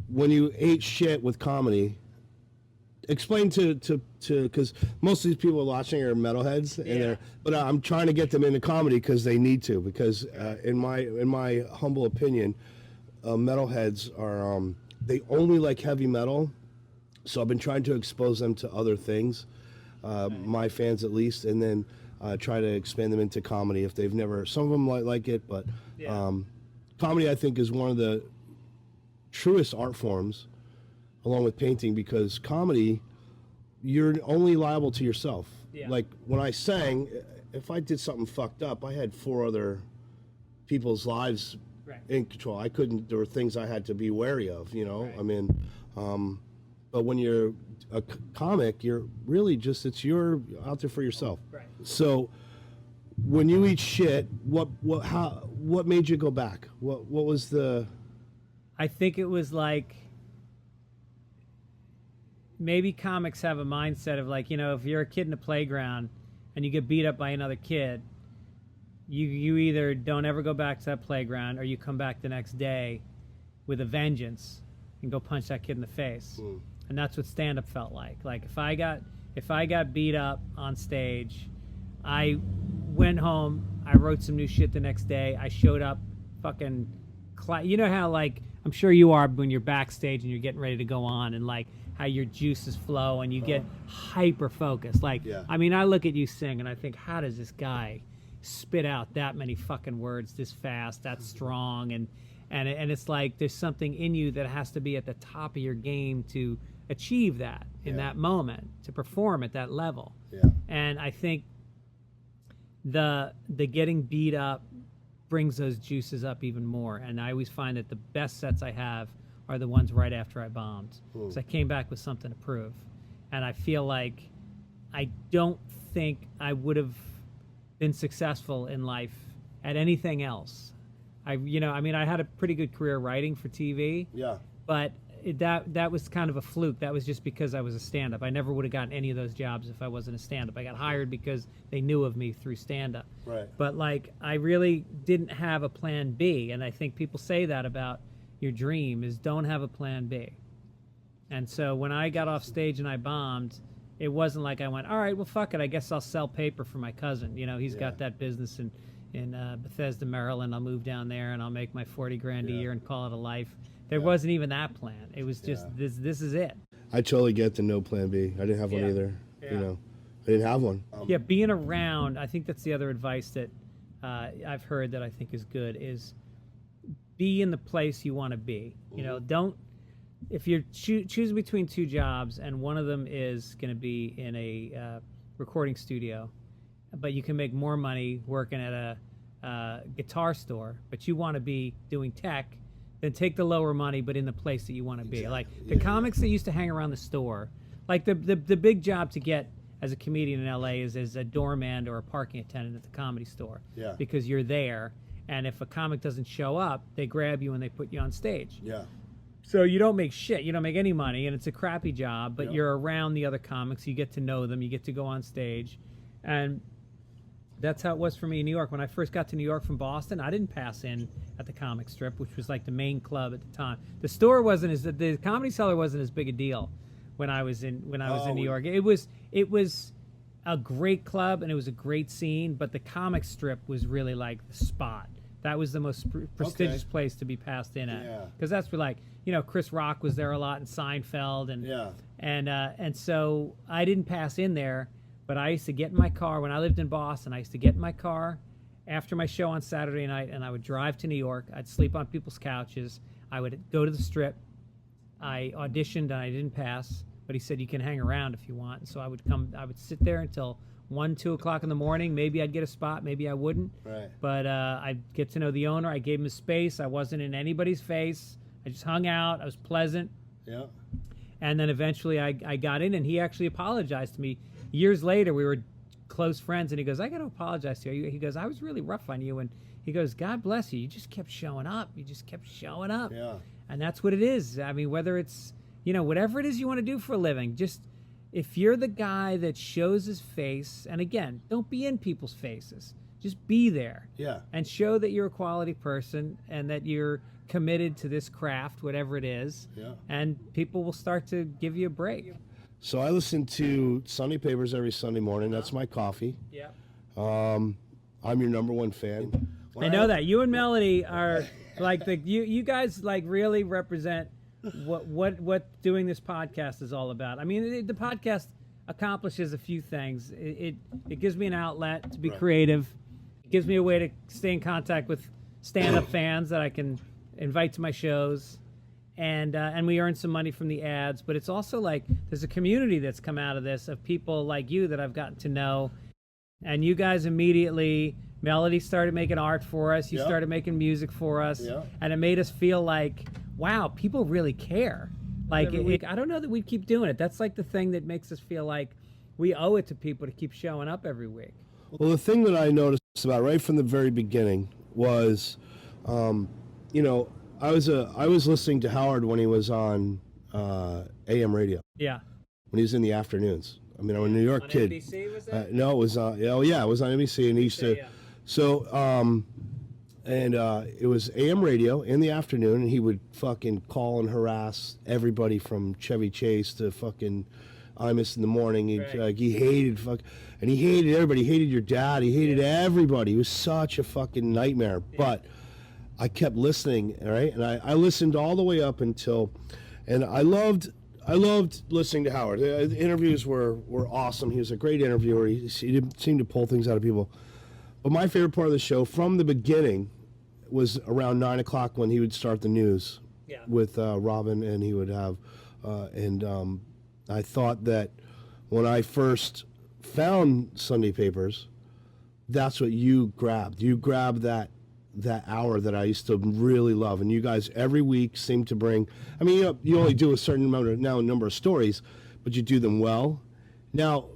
when you ate shit with comedy, explain to because most of these people watching are metalheads, but I'm trying to get them into comedy because they need to. Because in my humble opinion, metalheads are they only like heavy metal, so I've been trying to expose them to other things, my fans at least, and then. Try to expand them into comedy if they've never. Some of them like it, but comedy I think is one of the truest art forms, along with painting, because comedy, you're only liable to yourself. Yeah. Like when I sang, if I did something fucked up, I had 4 other people's lives in control. I couldn't. There were things I had to be wary of. Right. I mean, but when you're a comic, you're really just you're out there for yourself. Right. So when you eat shit, what made you go back? What was the? I think it was like maybe comics have a mindset of like, you know, if you're a kid in a playground and you get beat up by another kid, you either don't ever go back to that playground or you come back the next day with a vengeance and go punch that kid in the face. And that's what stand-up felt like. Like if I got beat up on stage, I went home, I wrote some new shit the next day, I showed up fucking, you know how like, I'm sure you are when you're backstage and you're getting ready to go on and like how your juices flow and you get hyper focused. Like, I mean, I look at you sing and I think, how does this guy spit out that many fucking words this fast, that strong? And it's like there's something in you that has to be at the top of your game to achieve that in that moment, to perform at that level. And I think the getting beat up brings those juices up even more. And I always find that the best sets I have are the ones right after I bombed, because I came back with something to prove. And I feel like I don't think I would have been successful in life at anything else. I had a pretty good career writing for TV. But that was kind of a fluke. That was just because I was a stand-up. I never would have gotten any of those jobs if I wasn't a stand-up. I got hired because they knew of me through stand-up. But like, I really didn't have a plan B, and I think people say that about your dream is don't have a plan B. And so when I got off stage and I bombed, it wasn't like I went, all right, well, fuck it, I guess I'll sell paper for my cousin. You know, he's got that business in Bethesda, Maryland. I'll move down there and I'll make my 40 grand a year and call it a life. There wasn't even that plan. It was just this is it. I totally get the no plan B. I didn't have one either. You know, I didn't have one. Being around, I think that's the other advice that I've heard that I think is good is be in the place you want to be. You know, don't, if you're choosing between two jobs and one of them is going to be in a recording studio, but you can make more money working at a guitar store, but you want to be doing tech, then take the lower money, but in the place that you want to be. Like the comics that used to hang around the store, like the big job to get as a comedian in LA is as a doorman or a parking attendant at the Comedy Store. Because you're there, and if a comic doesn't show up, they grab you and they put you on stage. So you don't make shit. You don't make any money, and it's a crappy job, but you're around the other comics. You get to know them. You get to go on stage. And that's how it was for me in New York. When I first got to New York from Boston, I didn't pass in at the Comic Strip, which was like the main club at the time. The store wasn't as, the Comedy Cellar wasn't as big a deal when I was in New York. It was a great club and it was a great scene, but the Comic Strip was really like the spot. That was the most prestigious place to be passed in at, because that's where, like, you know, Chris Rock was there a lot, and Seinfeld, and so I didn't pass in there, but I used to get in my car when I lived in Boston. I used to get in my car after my show on Saturday night, and I would drive to New York. I'd sleep on people's couches. I would go to the Strip. I auditioned and I didn't pass, but he said you can hang around if you want. And so I would sit there until 1, 2 o'clock in the morning. Maybe I'd get a spot, maybe I wouldn't. But I'd get to know the owner. I gave him his space. I wasn't in anybody's face. I just hung out. I was pleasant. And then eventually I got in, and he actually apologized to me. Years later, we were close friends, and he goes, I got to apologize to you. He goes, I was really rough on you. And he goes, God bless you. You just kept showing up. You just kept showing up. And that's what it is. I mean, whether it's, you know, whatever it is you want to do for a living, just if you're the guy that shows his face, and again, don't be in people's faces. Just be there. And show that you're a quality person and that you're committed to this craft, whatever it is. And people will start to give you a break. So I listen to Sunday Papers every Sunday morning. That's my coffee. I'm your number one fan. I know that. You and Melody are like you guys like really represent what doing this podcast is all about. I mean, the podcast accomplishes a few things. It gives me an outlet to be creative. It gives me a way to stay in contact with stand-up fans that I can invite to my shows. And we earn some money from the ads, but it's also like there's a community that's come out of this of people like you that I've gotten to know. And you guys immediately, Melody started making art for us. You started making music for us. And it made us feel like, wow, people really care. Like, I don't know that we keep doing it. That's like the thing that makes us feel like we owe it to people to keep showing up every week. Well, the thing that I noticed about right from the very beginning was, you know, I was listening to Howard when he was on AM radio. when he was in the afternoons. I mean, I'm a New York kid. NBC, was that? No, it was it was on NBC, and he used to. Yeah. So, it was AM radio in the afternoon, and he would fucking call and harass everybody from Chevy Chase to fucking Imus in the morning. He hated and he hated everybody. He hated your dad. He hated everybody. He was such a fucking nightmare. Yeah. But I kept listening, right? And I listened all the way up until, and I loved listening to Howard. The interviews were awesome. He was a great interviewer. He didn't seem to pull things out of people. But my favorite part of the show from the beginning was around 9 o'clock when he would start the news with Robin, and he would have, I thought that when I first found Sunday Papers, that's what you grabbed. You grabbed that hour that I used to really love, and you guys every week seem to bring. I mean, you only do a certain number of stories, but you do them well. Now,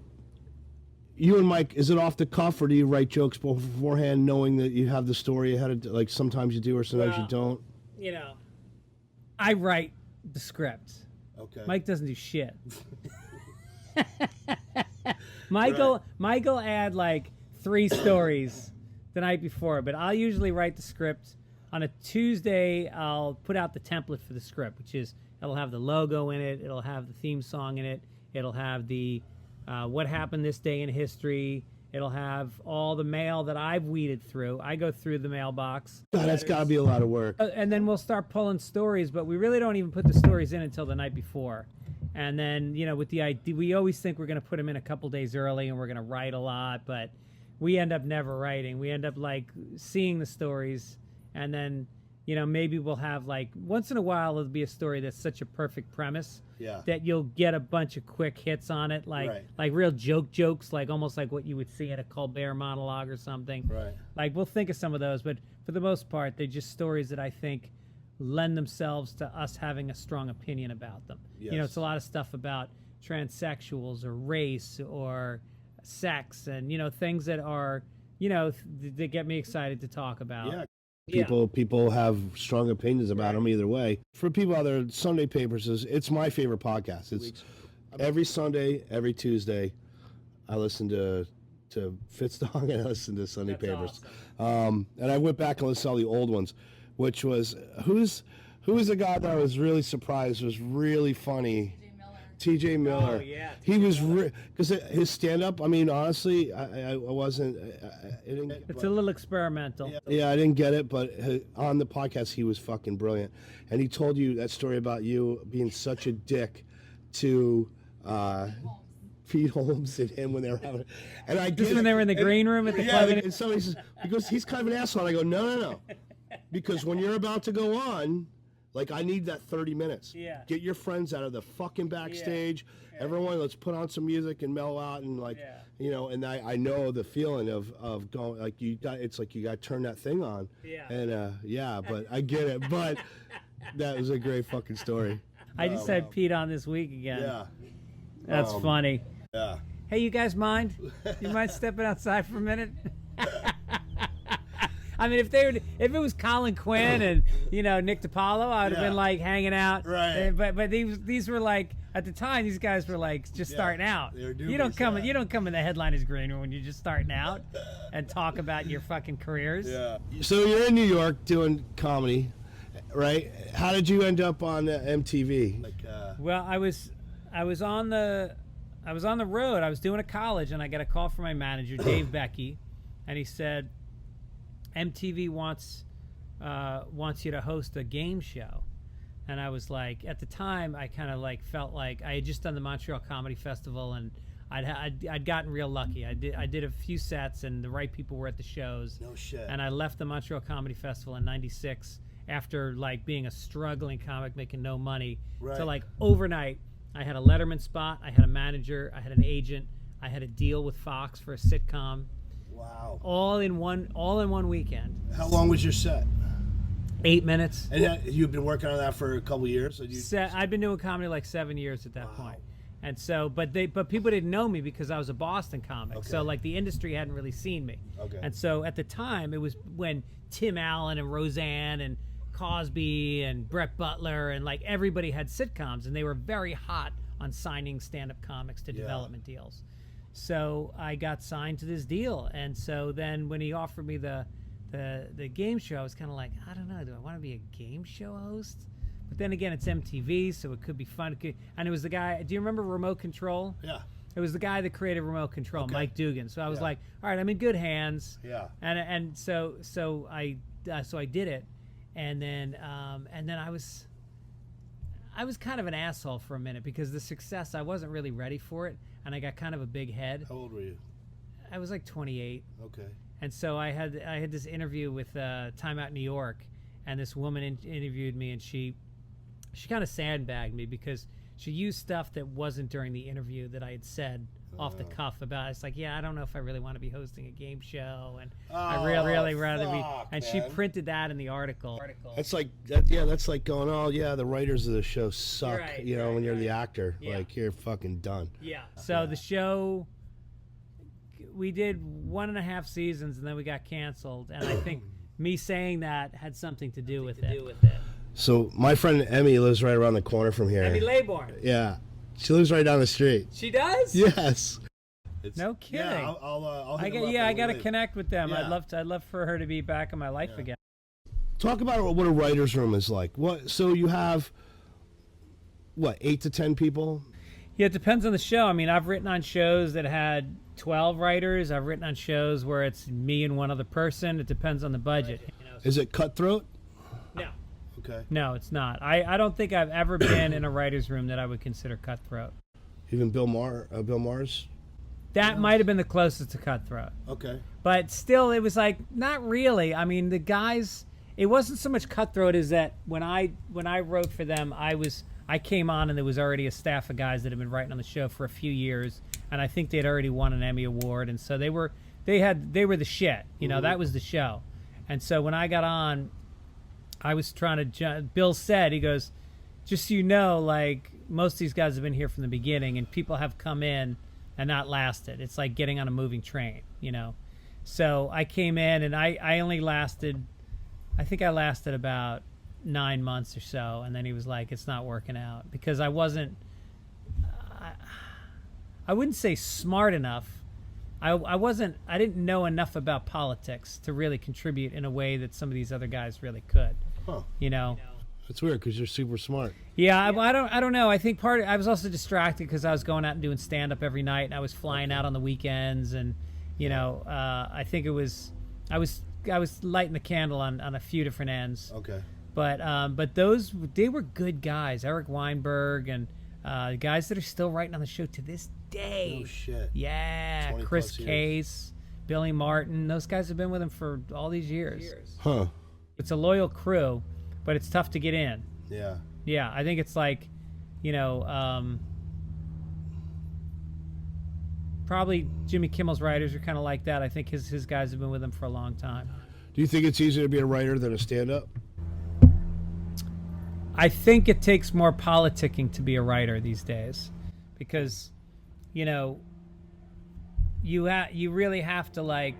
you and Mike, is it off the cuff, or do you write jokes beforehand, knowing that you have the story ahead of? Like sometimes you do, or sometimes you don't. You know, I write the script. Okay. Mike doesn't do shit. Michael add like 3 stories the night before, but I'll usually write the script on a Tuesday. I'll put out the template for the script, which is it'll have the logo in it, it'll have the theme song in it, it'll have the what happened this day in history, it'll have all the mail that I've weeded through. I go through the mailbox. God, that's got to be a lot of work. And then we'll start pulling stories, but we really don't even put the stories in until the night before. And then, you know, with the idea, we always think we're going to put them in a couple days early and we're going to write a lot, but we end up never writing. We end up like seeing the stories, and then, you know, maybe we'll have like once in a while it'll be a story that's such a perfect premise that you'll get a bunch of quick hits on it, like real jokes, like almost like what you would see in a Colbert monologue or something. Right. Like we'll think of some of those, but for the most part, they're just stories that I think lend themselves to us having a strong opinion about them. Yes. You know, it's a lot of stuff about transsexuals or race or sex, and you know, things that are, you know, that get me excited to talk about. People have strong opinions about them either way. For people out there, Sunday Papers it's my favorite podcast. It's every Sunday, every Tuesday. I listen to Fitzdog and I listen to Sunday Papers. Awesome. And I went back and listened to all the old ones, which was who's the guy that I was really surprised was really funny. TJ Miller. Oh, yeah. He was because his stand-up. I mean, honestly, I wasn't. It's a little experimental. Yeah, I didn't get it, but on the podcast, he was fucking brilliant, and he told you that story about you being such a dick to Pete Holmes and him when they were having. And I just when they were in the green room at the club. And somebody says because he's kind of an asshole. And I go no, because when you're about to go on. Like, I need that 30 minutes. Yeah. Get your friends out of the fucking backstage. Yeah. Everyone, let's put on some music and mellow out and, like, you know, and I know the feeling of going, like, it's like you got to turn that thing on. Yeah. And, but I get it. But that was a great fucking story. I just had Pete on this week again. Yeah. That's funny. Yeah. Hey, you guys mind? You mind stepping outside for a minute? I mean, if it was Colin Quinn and, you know, Nick DiPaolo, I would have been like hanging out. Right. But these were like, at the time, these guys were like just starting out. You don't come in the headliners green room when you're just starting out and talk about your fucking careers. Yeah. So you're in New York doing comedy, right? How did you end up on MTV? Well, I was on the road. I was doing a college, and I got a call from my manager, Dave Becky, and he said, MTV wants you to host a game show. And I was like, at the time, I kind of like felt like I had just done the Montreal Comedy Festival, and I'd gotten real lucky. I did a few sets, and the right people were at the shows. No shit. And I left the Montreal Comedy Festival in '96 after like being a struggling comic making no money. Right. So like overnight, I had a Letterman spot, I had a manager, I had an agent, I had a deal with Fox for a sitcom. Wow! All in one weekend. How long was your set? 8 minutes. And you've been working on that for a couple years. I've been doing comedy like 7 years at that point. And so, but people didn't know me because I was a Boston comic. Okay. So like the industry hadn't really seen me. Okay. And so at the time, it was when Tim Allen and Roseanne and Cosby and Brett Butler and like everybody had sitcoms, and they were very hot on signing stand-up comics to development deals. So I got signed to this deal, and so then when he offered me the game show, I was kind of like, I don't know, do I want to be a game show host? But then again, it's MTV, so it could be fun. And it was the guy. Do you remember Remote Control? Yeah. It was the guy that created Remote Control, Mike Dugan. So I was like, all right, I'm in good hands. Yeah. And so I did it, and then I was kind of an asshole for a minute because the success, I wasn't really ready for it, and I got kind of a big head. How old were you? I was like 28. Okay. And so I had this interview with Time Out New York, and this woman interviewed me, and she kind of sandbagged me because she used stuff that wasn't during the interview that I had said off the cuff about. It's like, yeah, I don't know if I really want to be hosting a game show, and I really rather be. And man. she printed that in the article. That's like that's like going, oh yeah, the writers of the show suck. Right, when you're the actor, Yeah. like you're fucking done. Yeah. So the show, we did 1.5 seasons, and then we got canceled. And I think me saying that had something to do with it. So my friend Emmy lives right around the corner from here. Emmy Laybourne. Yeah, she lives right down the street. She does? Yes. No kidding. Yeah, I'll hit I him up got when to we leave. connect with them. Yeah. I'd love for her to be back in my life again. Talk about what a writer's room is like. So you have, 8 to 10 people? Yeah, it depends on the show. I mean, I've written on shows that had 12 writers. I've written on shows where it's me and one other person. It depends on the budget. Is it cutthroat? No. Okay. No, it's not. I don't think I've ever been in a writer's room that I would consider cutthroat. Even Bill Maher's? That might have been the closest to cutthroat. Okay. But still, it was like, not really. I mean, the guys, it wasn't so much cutthroat as that when I wrote for them, I came on and there was already a staff of guys that had been writing on the show for a few years, and I think they'd already won an Emmy Award, and so they were the shit. That was the show. And so when I got on, I was trying to. Bill said, he goes, just so you know, like most of these guys have been here from the beginning, and people have come in and not lasted. It's like getting on a moving train, So I came in and I only lasted. I think I lasted about 9 months or so, and then he was like, it's not working out because I wasn't. I wouldn't say smart enough. I didn't know enough about politics to really contribute in a way that some of these other guys really could. Huh. It's weird because you're super smart. Yeah, I don't know. I think I was also distracted because I was going out and doing stand up every night, and I was flying out on the weekends, and I think I was lighting the candle on a few different ends. Okay. But they were good guys. Eric Weinberg and guys that are still writing on the show to this day. Oh shit. Yeah, 20 Chris plus years. Case, Billy Martin. Those guys have been with him for all these years. Huh. It's a loyal crew, but it's tough to get in. Yeah. Yeah, I think it's like, probably Jimmy Kimmel's writers are kind of like that. I think his guys have been with him for a long time. Do you think it's easier to be a writer than a stand-up? I think it takes more politicking to be a writer these days, because, you really have to like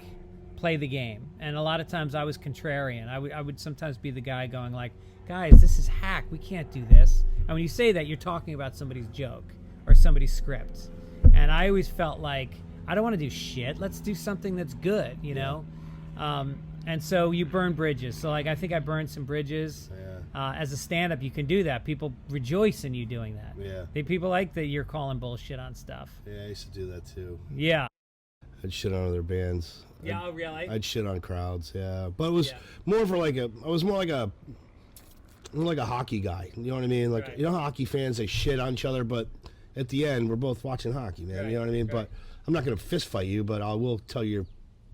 play the game. And a lot of times I was contrarian. I would sometimes be the guy going like, guys, this is hack. We can't do this. And when you say that, you're talking about somebody's joke or somebody's script. And I always felt like, I don't want to do shit. Let's do something that's good, And so you burn bridges. So like I think I burned some bridges. Yeah. As a stand-up, you can do that. People rejoice in you doing that. Yeah. People like that you're calling bullshit on stuff. Yeah, I used to do that too. Yeah. I'd shit on other bands. Yeah, oh, really? I'd shit on crowds. Yeah, but it was more for like I was more like a hockey guy. You know what I mean? Like Right. hockey fans, they shit on each other, but at the end, we're both watching hockey, man. Right, You know what I mean? right. But I'm not gonna fist fight you, but I will tell you your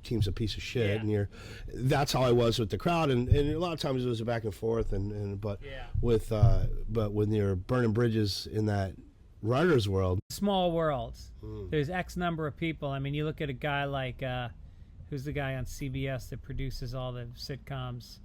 team's a piece of shit, Yeah. and that's how I was with the crowd, and a lot of times it was a back and forth, but when you're burning bridges in that writer's world, Small world. There's X number of people. I mean, you look at a guy like, who's the guy on CBS that produces all the sitcoms?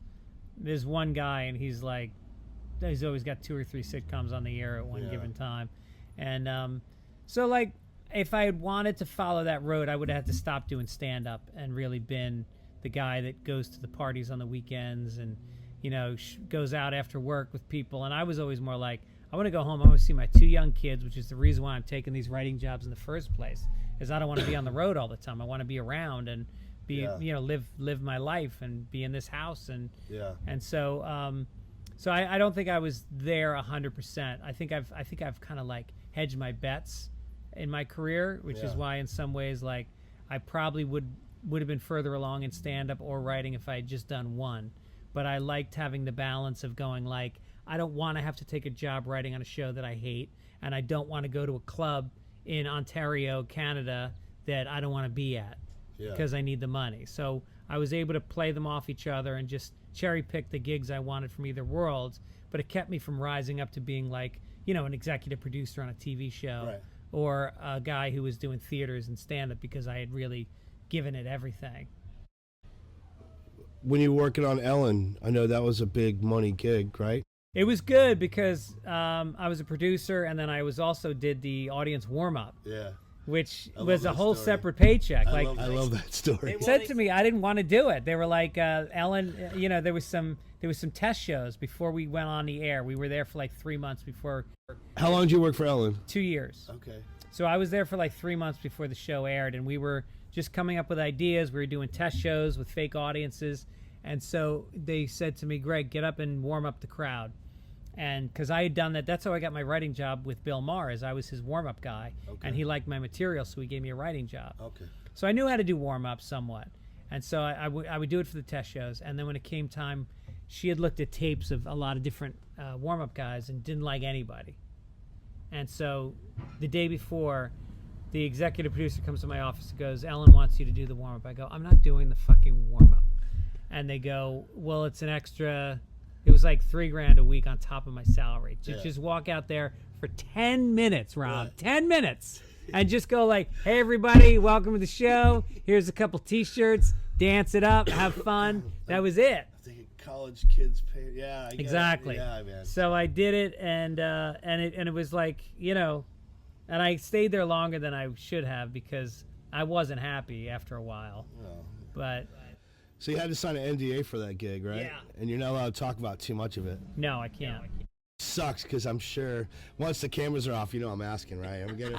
There's one guy, and he's always got 2 or 3 sitcoms on the air at one given time. And so, like, if I had wanted to follow that road, I would have had to stop doing stand-up and really been the guy that goes to the parties on the weekends and, goes out after work with people. And I was always more like, I I want to go home. I want to see my 2 young kids, which is the reason why I'm taking these writing jobs in the first place. Is I don't want to be on the road all the time. I want to be around and be, live my life and be in this house and so so I don't think I was there 100%. I think I've kind of like hedged my bets in my career, which is why in some ways like I probably would have been further along in stand-up or writing if I had just done one. But I liked having the balance of going like, I don't want to have to take a job writing on a show that I hate, and I don't want to go to a club in Ontario, Canada that I don't want to be at because I need the money. So I was able to play them off each other and just cherry pick the gigs I wanted from either world, but it kept me from rising up to being like, an executive producer on a TV show or a guy who was doing theaters and stand-up because I had really given it everything. When you were working on Ellen, I know that was a big money gig, right? It was good because I was a producer, and then I also did the audience warm-up. Yeah. Which was a whole separate paycheck. I love that story. They said to me, I didn't want to do it. They were like, Ellen, there was some test shows before we went on the air. We were there for like 3 months before. How long did you work for Ellen? 2 years. Okay. So I was there for like 3 months before the show aired, and we were just coming up with ideas. We were doing test shows with fake audiences. And so they said to me, Greg, get up and warm up the crowd. And because I had done that, that's how I got my writing job with Bill Maher, is I was his warm-up guy. Okay. And he liked my material, so he gave me a writing job. Okay. So I knew how to do warm-up somewhat. And so I would do it for the test shows. And then when it came time, she had looked at tapes of a lot of different warm-up guys and didn't like anybody. And so the day before, the executive producer comes to my office and goes, Ellen wants you to do the warm-up. I go, I'm not doing the fucking warm-up. And they go, well, it's an extra... It was like $3,000 a week on top of my salary. Just walk out there for 10 minutes, Rob. 10 minutes. And just go like, hey, everybody, welcome to the show. Here's a couple T-shirts. Dance it up. Have fun. That was it. I'm thinking college kids pay. Yeah, I get exactly. It. Yeah, man. So I did it, and it was like, and I stayed there longer than I should have because I wasn't happy after a while. Oh. But... So you had to sign an NDA for that gig, right? Yeah. And you're not allowed to talk about too much of it. No, I can't. Sucks because I'm sure once the cameras are off, I'm asking, right? I'm getting.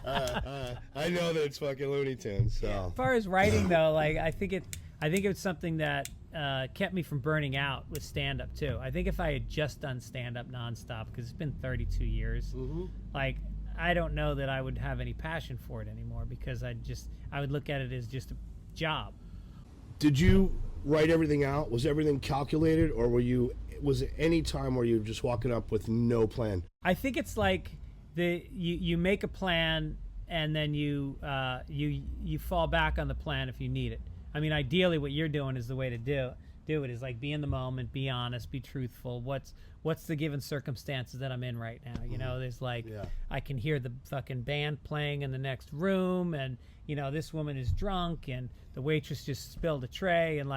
I know that it's fucking Looney Tunes. So. As far as writing though, like I think it's something that kept me from burning out with stand-up too. I think if I had just done stand-up nonstop, because it's been 32 years, like I don't know that I would have any passion for it anymore because I would look at it as just a job. Did you write everything out? Was everything calculated, or was it any time where you were just walking up with no plan? I think it's like you make a plan and then you fall back on the plan if you need it. I mean, ideally, what you're doing is the way to do it. Is like be in the moment, be honest, be truthful. What's the given circumstances that I'm in right now? There's like I can hear the fucking band playing in the next room, and this woman is drunk, and the waitress just spilled a tray, and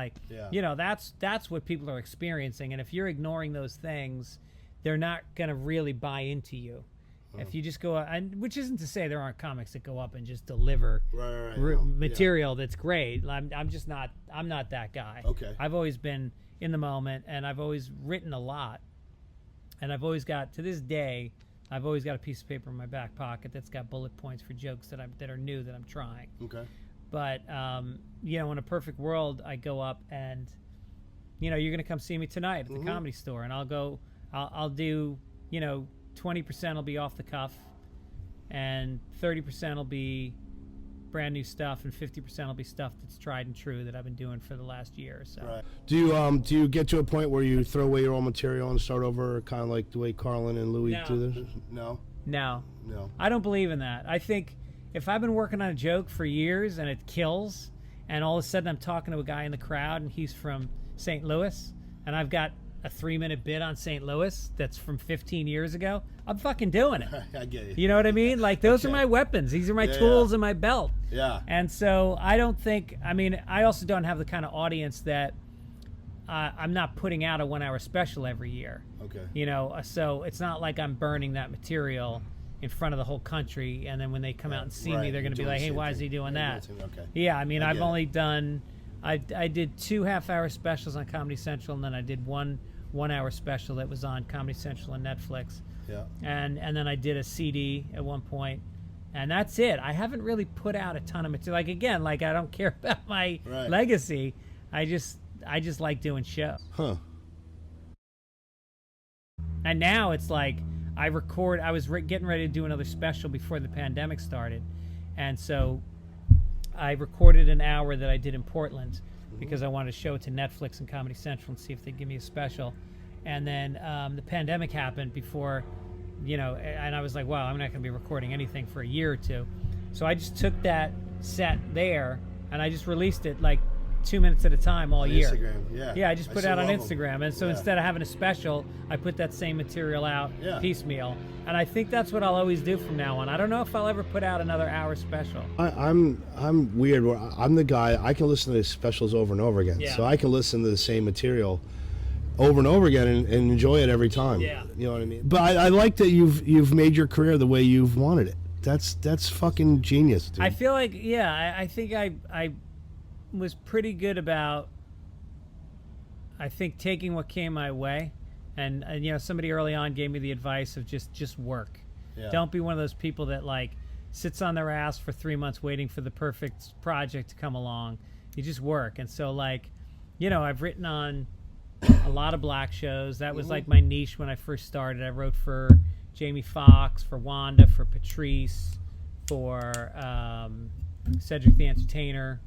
that's what people are experiencing. And if you're ignoring those things, they're not gonna really buy into you. If you just go, and which isn't to say there aren't comics that go up and just deliver material that's great. I'm not that guy. Okay. I've always been in the moment, and I've always written a lot, and I've always got, to this day, I've always got a piece of paper in my back pocket that's got bullet points for jokes that are new that I'm trying. Okay. But in a perfect world, I go up and, you're gonna come see me tonight at the Comedy Store, and I'll do 20% will be off the cuff, and 30% will be brand new stuff, and 50% will be stuff that's tried and true that I've been doing for the last year or so. Right. Do you get to a point where you throw away your old material and start over, kind of like the way Carlin and Louis do this? No. I don't believe in that. I think if I've been working on a joke for years and it kills, and all of a sudden I'm talking to a guy in the crowd and he's from St. Louis, and I've got a 3-minute bit on St. Louis that's from 15 years ago, I'm fucking doing it. I get it. You know what I mean? Like, those are my weapons. These are my tools in my belt. Yeah. And so I don't think, I also don't have the kind of audience that I'm not putting out a 1-hour special every year. Okay. So it's not like I'm burning that material in front of the whole country, and then when they come out and see me, they're going to be like, hey, why is he doing that? Okay. Yeah, I've only done, I did 2 half-hour specials on Comedy Central, and then I did one 1-hour special that was on Comedy Central and Netflix. Yeah. And then I did a CD at one point, and that's it. I haven't really put out a ton of material. Like again, like I don't care about my legacy. I just like doing shows. Huh. And now it's like I record. I was getting ready to do another special before the pandemic started, and so I recorded an hour that I did in Portland because I wanted to show it to Netflix and Comedy Central and see if they'd give me a special. And then the pandemic happened before, and I was like, wow, I'm not going to be recording anything for a year or two. So I just took that set there and I just released it like 2 minutes at a time all year. Instagram, yeah. I just put it out on Instagram. And so instead of having a special, I put that same material out piecemeal. And I think that's what I'll always do from now on. I don't know if I'll ever put out another hour special. I'm weird. I'm the guy, I can listen to specials over and over again. Yeah. So I can listen to the same material over and over again and enjoy it every time. Yeah. You know what I mean? But I like that you've made your career the way you've wanted it. That's fucking genius, dude. I feel like, I think I was pretty good about, I think, taking what came my way. And somebody early on gave me the advice of just work. Yeah. Don't be one of those people that like sits on their ass for 3 months waiting for the perfect project to come along. You just work. And so like, I've written on a lot of black shows. That was like my niche when I first started. I wrote for Jamie Foxx, for Wanda, for Patrice, for Cedric the Entertainer.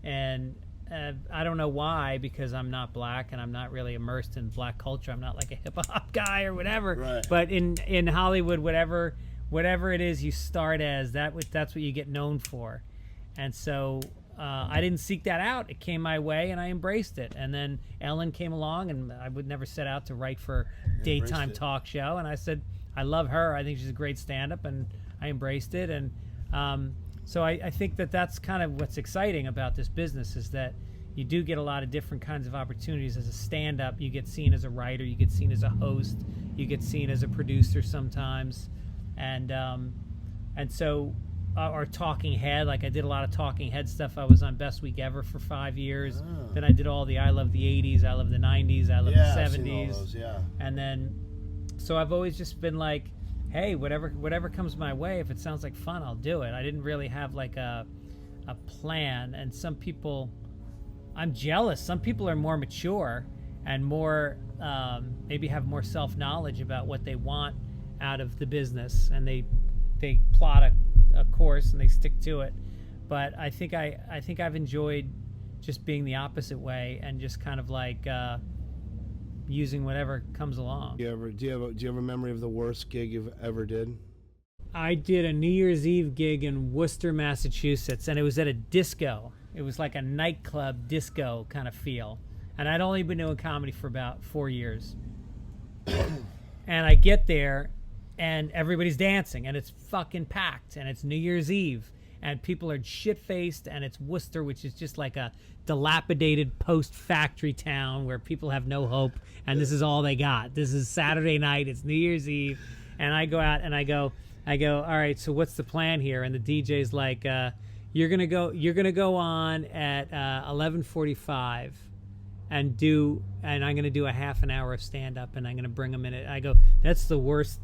And I don't know why, because I'm not black and I'm not really immersed in black culture. I'm not like a hip-hop guy or whatever. Right. But in Hollywood, whatever it is you start as, that's what you get known for. And so I didn't seek that out. It came my way and I embraced it. And then Ellen came along, and I would never set out to write for a daytime talk show. And I said, I love her. I think she's a great stand-up, and I embraced it. And so I think that's kind of what's exciting about this business, is that you do get a lot of different kinds of opportunities. As a stand-up, you get seen as a writer, you get seen as a host, you get seen as a producer sometimes, and so or talking head. Like I did a lot of talking head stuff. I was on Best Week Ever for 5 years. Then I did all the I Love the 80s, I Love the 90s, I Love the 70s. I've seen all those, And then, so I've always just been like, hey, whatever comes my way, if it sounds like fun, I'll do it. I didn't really have like a plan. And some people, I'm jealous. Some people are more mature and more, maybe have more self-knowledge about what they want out of the business, and they plot a course and they stick to it. But I think I've enjoyed just being the opposite way and just kind of like using whatever comes along. Do you have a memory of the worst gig you've ever did? I did a New Year's Eve gig in Worcester, Massachusetts, and it was at a disco. It was like a nightclub disco kind of feel. And I'd only been doing comedy for about 4 years. And I get there, and everybody's dancing, and it's fucking packed, and it's New Year's Eve, and people are shit-faced, and it's Worcester, which is just like a dilapidated post-factory town where people have no hope, and this is all they got. This is Saturday night, it's New Year's Eve, and I go out and I go, all right, so what's the plan here? And the DJ's like, you're gonna go on at 11:45 and I'm gonna do a half an hour of stand-up, and I'm gonna bring them in it. I go, that's the worst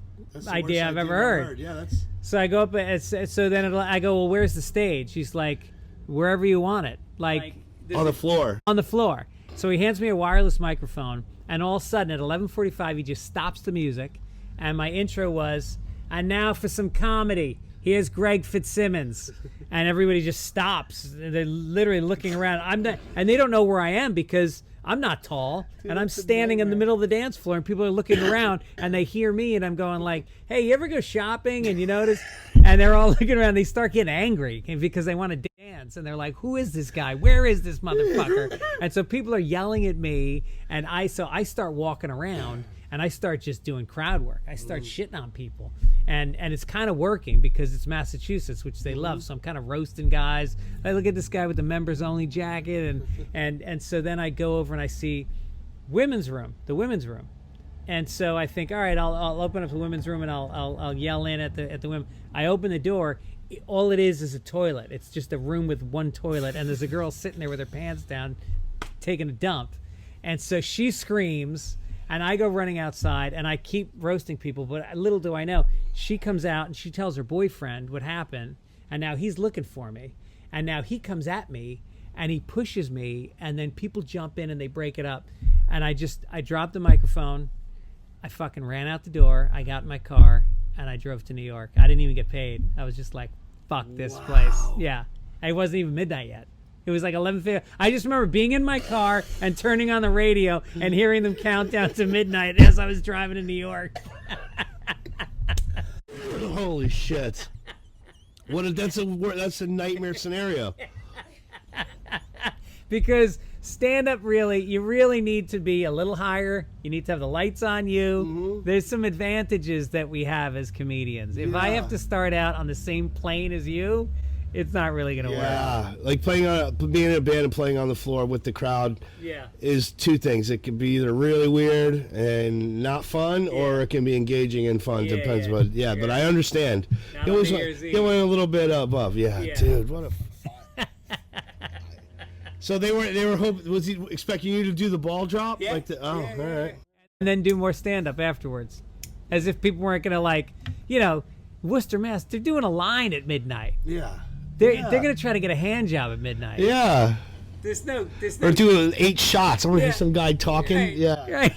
idea I've ever heard. Yeah, that's. So I go up, so then I go, well, where's the stage? She's like, wherever you want it, like On the floor. On the floor. So he hands me a wireless microphone, and all of a sudden at 11:45 he just stops the music, and my intro was, and now for some comedy, here's Greg Fitzsimmons, and everybody just stops. They're literally looking around. And they don't know where I am because I'm not tall, and I'm standing in the middle of the dance floor, and people are looking around, and they hear me, and I'm going like, hey, you ever go shopping? And you notice? And they're all looking around. They start getting angry because they want to dance, and they're like, who is this guy? Where is this motherfucker? And so people are yelling at me, and I start walking around, and I start just doing crowd work. I start shitting on people. And it's kind of working because it's Massachusetts, which they love. So I'm kind of roasting guys. I look at this guy with the members only jacket, and so then I go over and I see the women's room. And so I think, all right, I'll open up the women's room and I'll yell in at the women. I open the door. All it is a toilet. It's just a room with one toilet, and there's a girl sitting there with her pants down, taking a dump. And so she screams, And I go running outside, and I keep roasting people, but little do I know, she comes out and she tells her boyfriend what happened, and now he's looking for me. And now he comes at me, and he pushes me, and then people jump in and they break it up. And I dropped the microphone, I fucking ran out the door, I got in my car, and I drove to New York. I didn't even get paid. I was just like, fuck this place. Yeah. It wasn't even midnight yet. It was like 11:50. I just remember being in my car and turning on the radio and hearing them count down to midnight as I was driving to New York. Holy shit! That's a nightmare scenario. Because stand-up, you really need to be a little higher. You need to have the lights on you. Mm-hmm. There's some advantages that we have as comedians. If I have to start out on the same plane as you, it's not really going to work. Yeah, like being in a band and playing on the floor with the crowd is two things. It can be either really weird and not fun, or it can be engaging and fun. Depends, but but I understand. It went a little bit above. Yeah, dude, what a. So they were hoping. Was he expecting you to do the ball drop? Yeah. All right. And then do more stand-up afterwards, as if people weren't going to Worcester, Mass. They're doing a line at midnight. Yeah. They're going to try to get a hand job at midnight. Yeah. There's no. Or do 8 shots. I want to hear some guy talking. Right. Yeah. Right.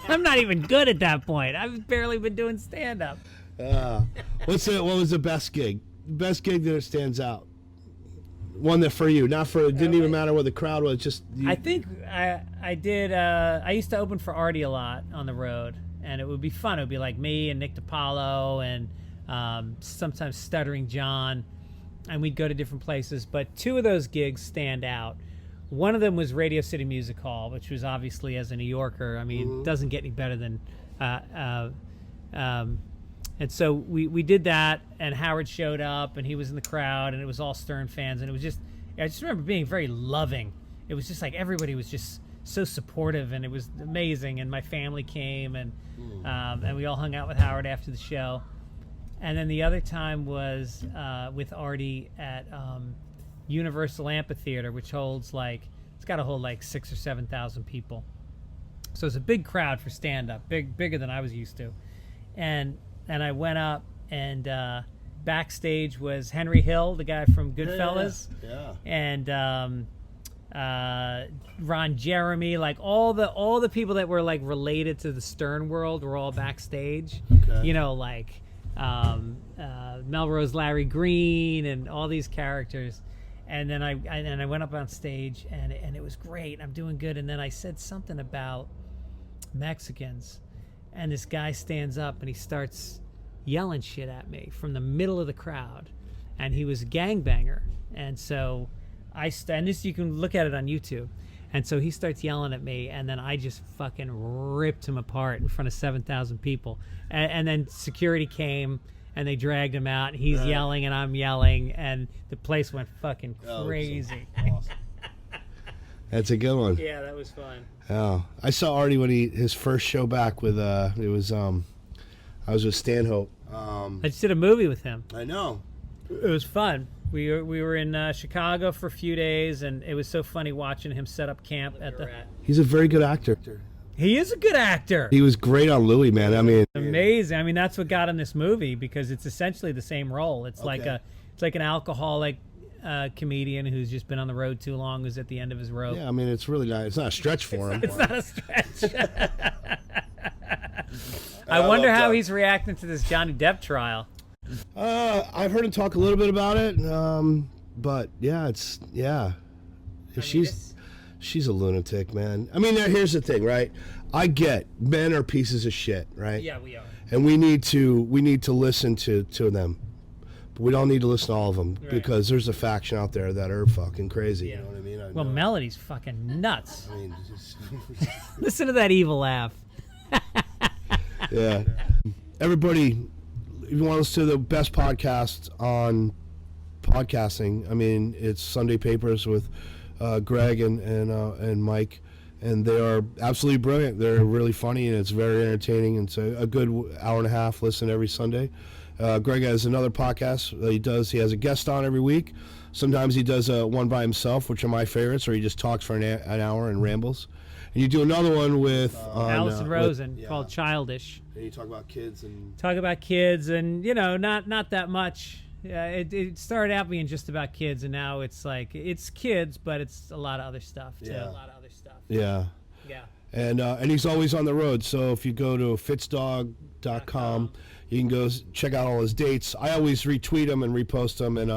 I'm not even good at that point. I've barely been doing stand-up. What was the best gig? Best gig that stands out. One that for you, not for. It didn't even matter what the crowd was. Just. I think I did. I used to open for Artie a lot on the road, and it would be fun. It would be like me and Nick DiPaolo and sometimes Stuttering John, and we'd go to different places. But 2 of those gigs stand out. One of them was Radio City Music Hall, which was obviously, as a New Yorker, I mean, it doesn't get any better than. And so we did that, and Howard showed up, and he was in the crowd, and it was all Stern fans, and it was just, I just remember being very loving. It was just like everybody was just so supportive, and it was amazing, and my family came, and we all hung out with Howard after the show. And then the other time was with Artie at Universal Amphitheater, which holds it's got to hold 6,000 or 7,000 people. So it's a big crowd for stand-up, bigger than I was used to. And I went up, and backstage was Henry Hill, the guy from Goodfellas, and Ron Jeremy, all the people that were related to the Stern world were all backstage. Okay. Melrose Larry Green and all these characters. And then I went up on stage, and it was great. I'm doing good. And then I said something about Mexicans, and this guy stands up and he starts yelling shit at me from the middle of the crowd, and he was a gangbanger. And so and this, you can look at it on YouTube. And so he starts yelling at me, and then I just fucking ripped him apart in front of 7,000 people. And then security came, and they dragged him out, and he's yelling, and I'm yelling, and the place went fucking crazy. Awesome. That's a good one. Yeah, that was fun. Oh, I saw Artie when his first show back with I was with Stanhope. I just did a movie with him. I know. It was fun. We were in Chicago for a few days, and it was so funny watching him set up camp at the. He's a very good actor. He is a good actor. He was great on Louis, man. I mean, amazing. I mean, that's what got him this movie, because it's essentially the same role. It's like an alcoholic comedian who's just been on the road too long, who's at the end of his rope. Yeah, I mean, it's really not. It's not a stretch for him. It's not a stretch. I wonder how he's reacting to this Johnny Depp trial. I've heard him talk a little bit about it, but she's a lunatic, man. I mean, here's the thing, right? I get men are pieces of shit, right? Yeah, we are. And we need to listen to them, but we don't need to listen to all of them, because there's a faction out there that are fucking crazy. Yeah. You know what I mean? Well, Melody's fucking nuts. I mean, listen to that evil laugh. Yeah. Everybody, if you want to listen to the best podcast on podcasting, I mean, it's Sunday Papers with Greg and Mike, and they are absolutely brilliant. They're really funny, and it's very entertaining. And it's a good hour and a half listen every Sunday. Greg has another podcast that he does. He has a guest on every week. Sometimes he does one by himself, which are my favorites, or he just talks for an hour and rambles. And you do another one with Allison Rosen called Childish. And you talk about kids and not that much. Yeah, it started out being just about kids, and now it's like it's kids, but it's a lot of other stuff too. Yeah. A lot of other stuff. Yeah. Yeah. And he's always on the road. So if you go to fitzdog.com, you can go check out all his dates. I always retweet them and repost them, and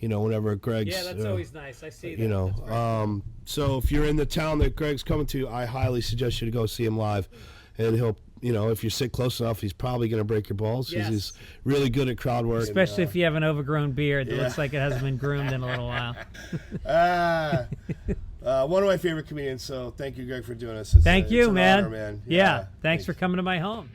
whenever Greg's. Yeah, that's always nice. I see that. So if you're in the town that Greg's coming to, I highly suggest you to go see him live, and he'll. If you sit close enough, he's probably going to break your balls because he's really good at crowd work. Especially if you have an overgrown beard that looks like it hasn't been groomed in a little while. One of my favorite comedians, so thank you, Greg, for doing this. Thank you, it's an man. honor, man. Yeah, thanks for coming to my home.